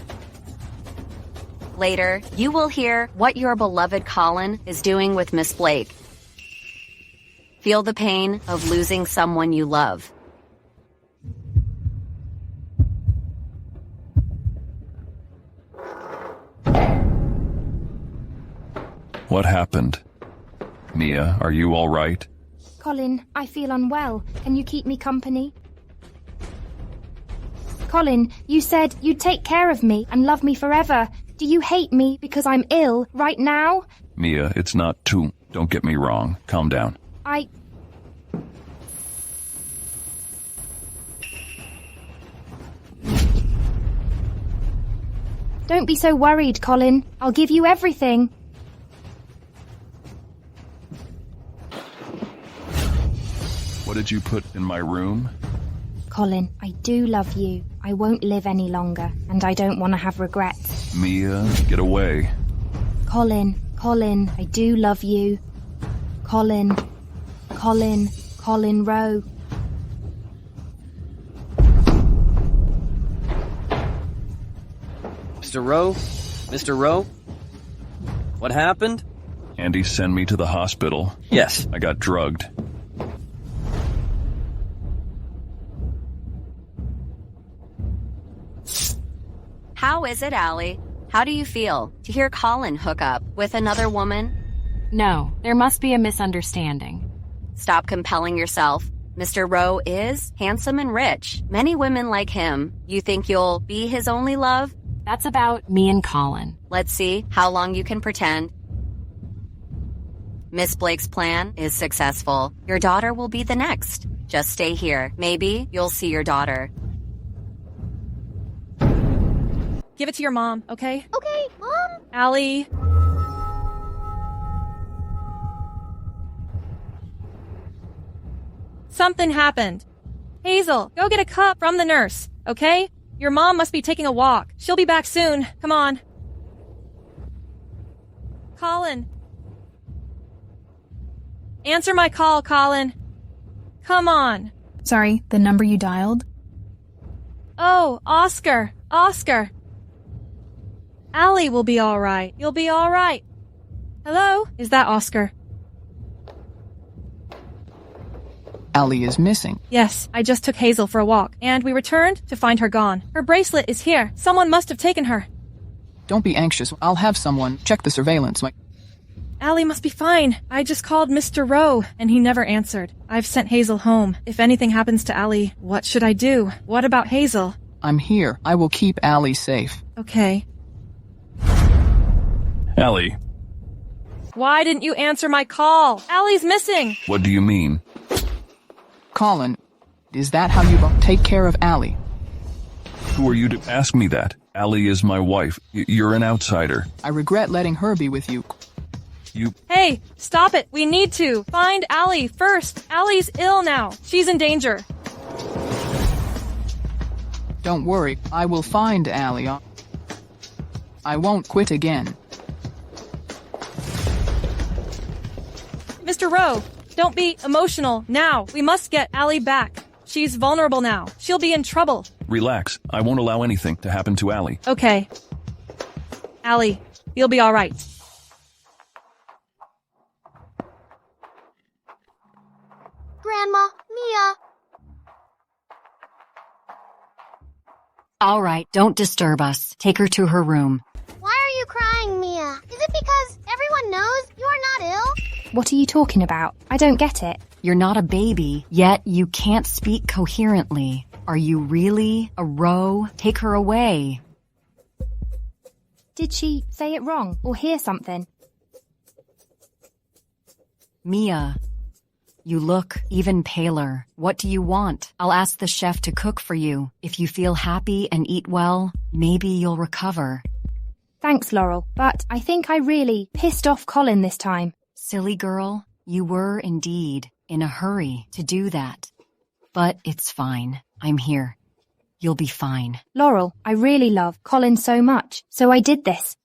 Later, you will hear what your beloved Colin is doing with Miss Blake. Feel the pain of losing someone you love. What happened? Mia, are you all right? Colin, I feel unwell. Can you keep me company? Colin, you said you'd take care of me and love me forever. Do you hate me because I'm ill right now? Mia, it's not too... Don't get me wrong. Calm down. Don't be so worried, Colin. I'll give you everything. What did you put in my room? Colin, I do love you. I won't live any longer, and I don't want to have regrets. Mia, get away. Colin, I do love you. Colin Rowe. Mr. Rowe? Mr. Rowe? What happened? Andy sent me to the hospital. Yes. I got drugged. How is it, Allie? How do you feel to hear Colin hook up with another woman? No, there must be a misunderstanding. Stop compelling yourself. Mr. Rowe is handsome and rich. Many women like him. You think you'll be his only love? That's about me and Colin. Let's see how long you can pretend. Miss Blake's plan is successful. Your daughter will be the next. Just stay here. Maybe you'll see your daughter. Give it to your mom, okay? Okay, Mom. Allie. Something happened. Hazel, go get a cup from the nurse, okay? Your mom must be taking a walk. She'll be back soon. Come on. Colin. Answer my call, Colin. Come on. Sorry, the number you dialed? Oh, Oscar. Oscar. Allie will be all right. You'll be all right. Hello? Is that Oscar? Allie is missing. Yes, I just took Hazel for a walk, and we returned to find her gone. Her bracelet is here. Someone must have taken her. Don't be anxious. I'll have someone check the surveillance. Allie must be fine. I just called Mr. Rowe, and he never answered. I've sent Hazel home. If anything happens to Allie, what should I do? What about Hazel? I'm here. I will keep Allie safe. Okay. Allie, Why didn't you answer my call? Allie's missing. what do you mean? Colin, is that how you take care of Allie? Who are you to ask me that? Allie is my wife. You're an outsider. I regret letting her be with you. Hey, stop it. We need to. Find Allie first. Allie's ill now. She's in danger. Don't worry. I will find Allie. I won't quit again. Mr. Rowe, don't be emotional. Now, we must get Allie back. She's vulnerable now. She'll be in trouble. Relax. I won't allow anything to happen to Allie. Okay. Allie, you'll be all right. Grandma, Mia. All right, don't disturb us. Take her to her room. Why are you crying, Mia? Is it because everyone knows you are not ill? What are you talking about? I don't get it. You're not a baby, yet you can't speak coherently. Are you really a row? Take her away. Did she say it wrong or hear something? Mia, you look even paler. What do you want? I'll ask the chef to cook for you. If you feel happy and eat well, maybe you'll recover. Thanks, Laurel, but I think I really pissed off Colin this time. Silly girl, you were indeed in a hurry to do that. But it's fine. I'm here. You'll be fine. Laurel, I really love Colin so much, so I did this.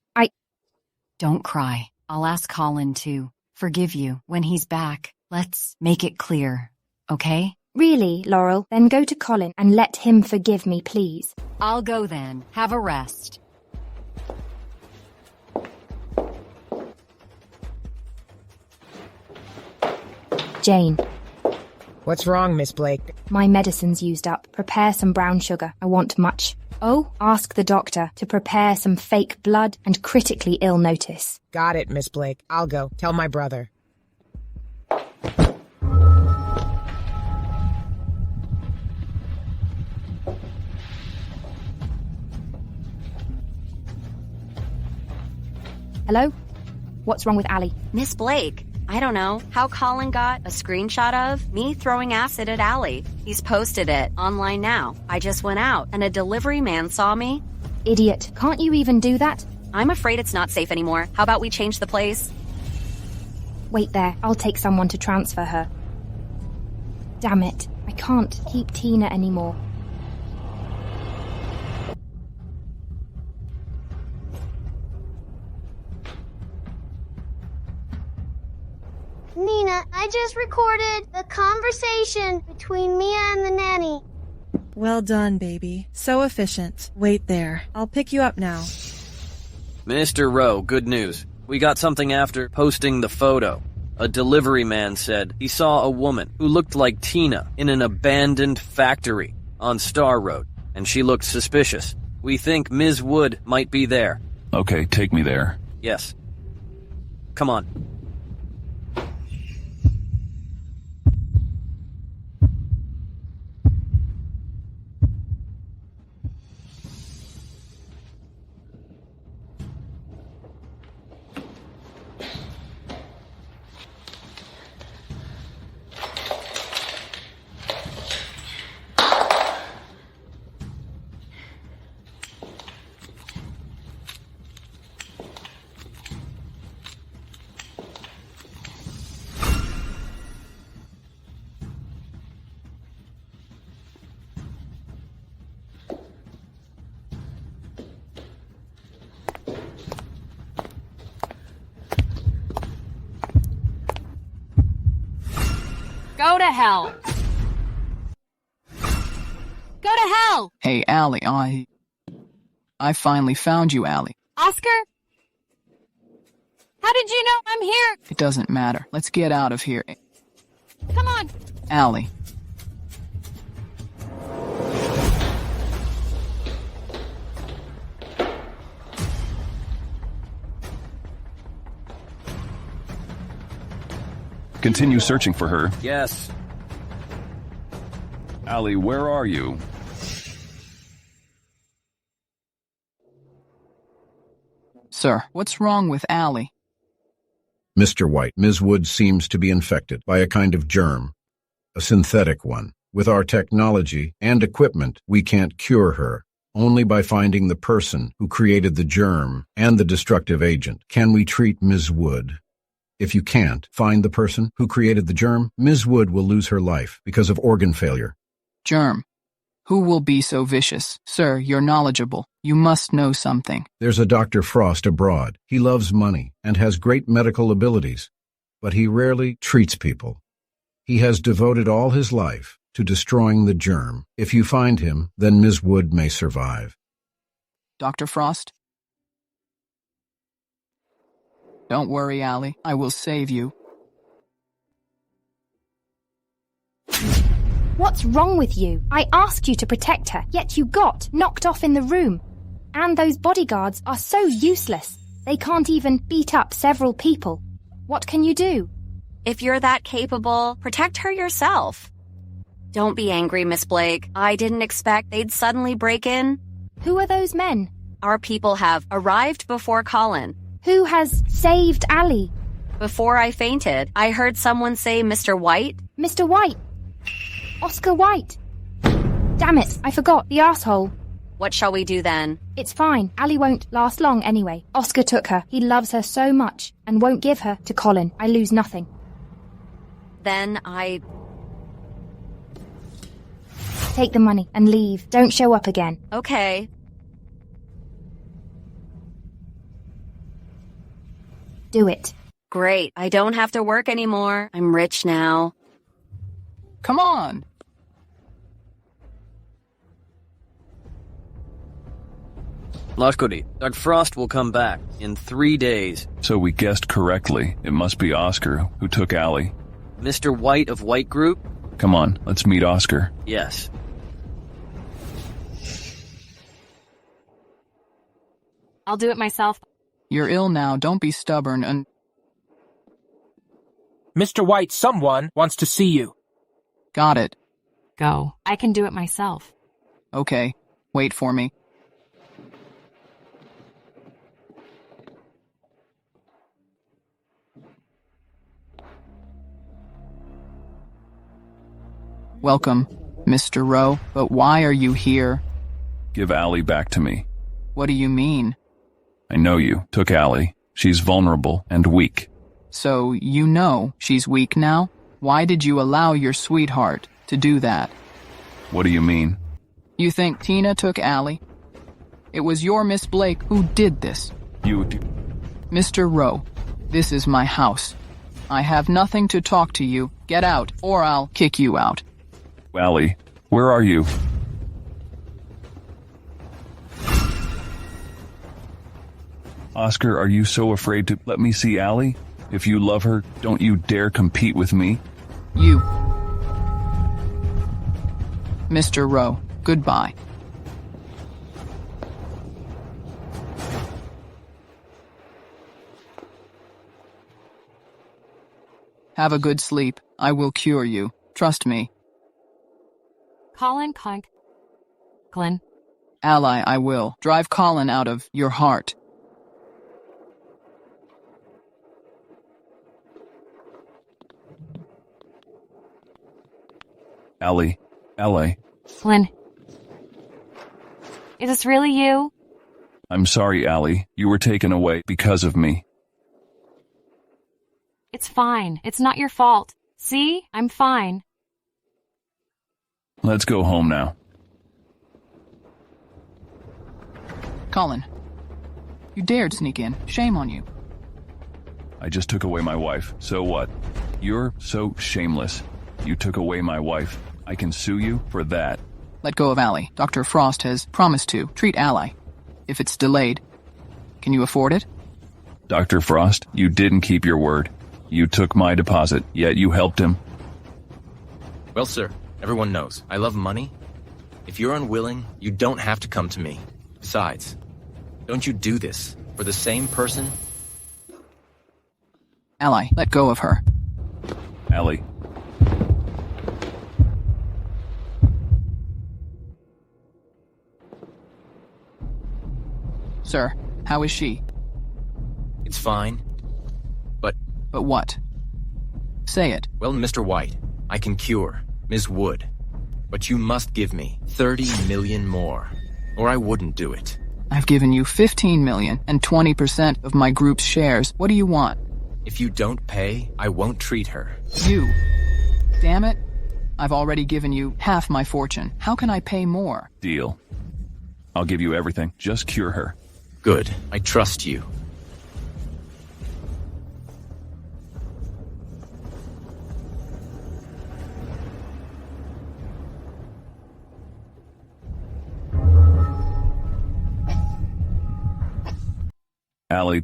Don't cry. I'll ask Colin to forgive you when he's back. Let's make it clear, okay? Really, Laurel? Then go to Colin and let him forgive me, please. I'll go then. Have a rest. Jane. What's wrong, Miss Blake? My medicine's used up. Prepare some brown sugar. I want much. Oh, ask the doctor to prepare some fake blood and critically ill notice. Got it, Miss Blake. I'll go. Tell my brother. Hello? What's wrong with Allie? Miss Blake, I don't know how Colin got a screenshot of me throwing acid at Allie. He's posted it online now. I just went out and a delivery man saw me. Idiot. Can't you even do that? I'm afraid it's not safe anymore. How about we change the place? Wait there. I'll take someone to transfer her. Damn it. I can't keep Tina anymore. Nina, I just recorded the conversation between Mia and the nanny. Well done, baby. So efficient. Wait there. I'll pick you up now. Mr. Rowe, good news. We got something after posting the photo. A delivery man said he saw a woman who looked like Tina in an abandoned factory on Star Road, and she looked suspicious. We think Ms. Wood might be there. Okay, take me there. Yes. Come on. Go to hell. Go to hell. Hey, Allie, I finally found you, Allie. Oscar? How did you know I'm here? It doesn't matter. Let's get out of here. Come on. Allie. Continue searching for her. Yes. Allie, where are you? Sir, what's wrong with Allie? Mr. White, Ms. Wood seems to be infected by a kind of germ, a synthetic one. With our technology and equipment, we can't cure her. Only by finding the person who created the germ and the destructive agent can we treat Ms. Wood. If you can't find the person who created the germ, Ms. Wood will lose her life because of organ failure. Germ. Who will be so vicious? Sir, you're knowledgeable. You must know something. There's a Dr. Frost abroad. He loves money and has great medical abilities, but he rarely treats people. He has devoted all his life to destroying the germ. If you find him, then Ms. Wood may survive. Dr. Frost? Don't worry, Allie. I will save you. What's wrong with you? I asked you to protect her, yet you got knocked off in the room. And those bodyguards are so useless. They can't even beat up several people. What can you do? If you're that capable, protect her yourself. Don't be angry, Miss Blake. I didn't expect they'd suddenly break in. Who are those men? Our people have arrived before Colin. Who has saved Allie? Before I fainted, I heard someone say Mr. White. Mr. White. Oscar White. Damn it, I forgot, the asshole. What shall we do then? It's fine. Allie won't last long anyway. Oscar took her. He loves her so much and won't give her to Colin. I lose nothing. Then Take the money and leave. Don't show up again. Okay. Do it. Great. I don't have to work anymore. I'm rich now. Come on. Lovestory. Dr. Frost will come back in 3 days. So we guessed correctly. It must be Oscar who took Allie. Mr. White of White Group? Come on, let's meet Oscar. Yes. I'll do it myself. You're ill now. Don't be stubborn and... Mr. White, someone wants to see you. Got it. Go. I can do it myself. Okay. Wait for me. Welcome, Mr. Rowe, but why are you here? Give Allie back to me. What do you mean? I know you took Allie. She's vulnerable and weak. So you know she's weak now? Why did you allow your sweetheart to do that? What do you mean? You think Tina took Allie? It was your Miss Blake who did this. Mr. Rowe, this is my house. I have nothing to talk to you. Get out, or I'll kick you out. Allie, where are you? Oscar, are you so afraid to let me see Allie? If you love her, don't you dare compete with me. You. Mr. Rowe, goodbye. Have a good sleep. I will cure you. Trust me. Colin. Glenn. Ally, I will. Drive Colin out of your heart. Allie. Glenn. Is this really you? I'm sorry, Allie. You were taken away because of me. It's fine. It's not your fault. See? I'm fine. Let's go home now. Colin, you dared sneak in. Shame on you. I just took away my wife. So what? You're so shameless. You took away my wife. I can sue you for that. Let go of Allie. Dr. Frost has promised to treat Ally. If it's delayed, can you afford it? Dr. Frost, you didn't keep your word. You took my deposit, yet you helped him. Well, sir, everyone knows I love money. If you're unwilling, you don't have to come to me. Besides, don't you do this for the same person? Ally, let go of her. Allie. Sir, how is she? It's fine. But what? Say it. Well, Mr. White, I can cure Ms. Wood. But you must give me 30 million more, or I wouldn't do it. I've given you 15 million and 20% of my group's shares. What do you want? If you don't pay, I won't treat her. You. Damn it. I've already given you half my fortune. How can I pay more? Deal. I'll give you everything. Just cure her. Good. I trust you. Allie.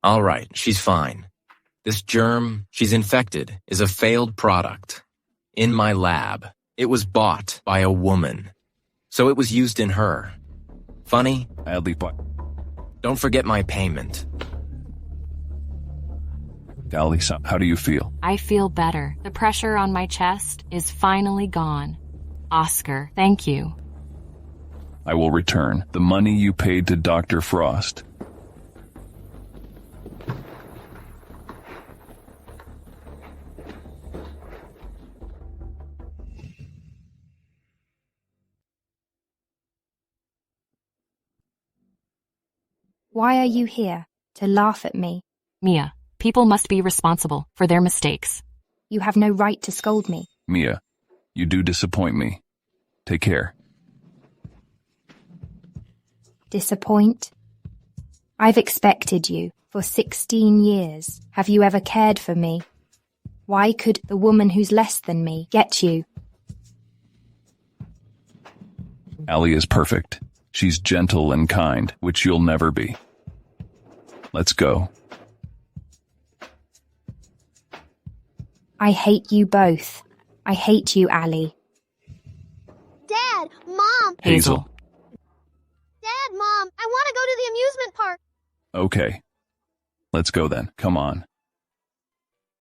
All right, she's fine. This germ she's infected is a failed product. In my lab, it was bought by a woman. So it was used in her. Funny? Allie, don't forget my payment. Allie, how do you feel? I feel better. The pressure on my chest is finally gone. Oscar, thank you. I will return the money you paid to Dr. Frost. Why are you here? To laugh at me? Mia, people must be responsible for their mistakes. You have no right to scold me. Mia, you do disappoint me. Take care. Disappoint? I've expected you for 16 years. Have you ever cared for me? Why could the woman who's less than me get you? Allie is perfect. She's gentle and kind, which you'll never be. Let's go. I hate you both. I hate you, Allie. Dad, Mom. Hazel. Dad, Mom, I want to go to the amusement park. Okay. Let's go then. Come on.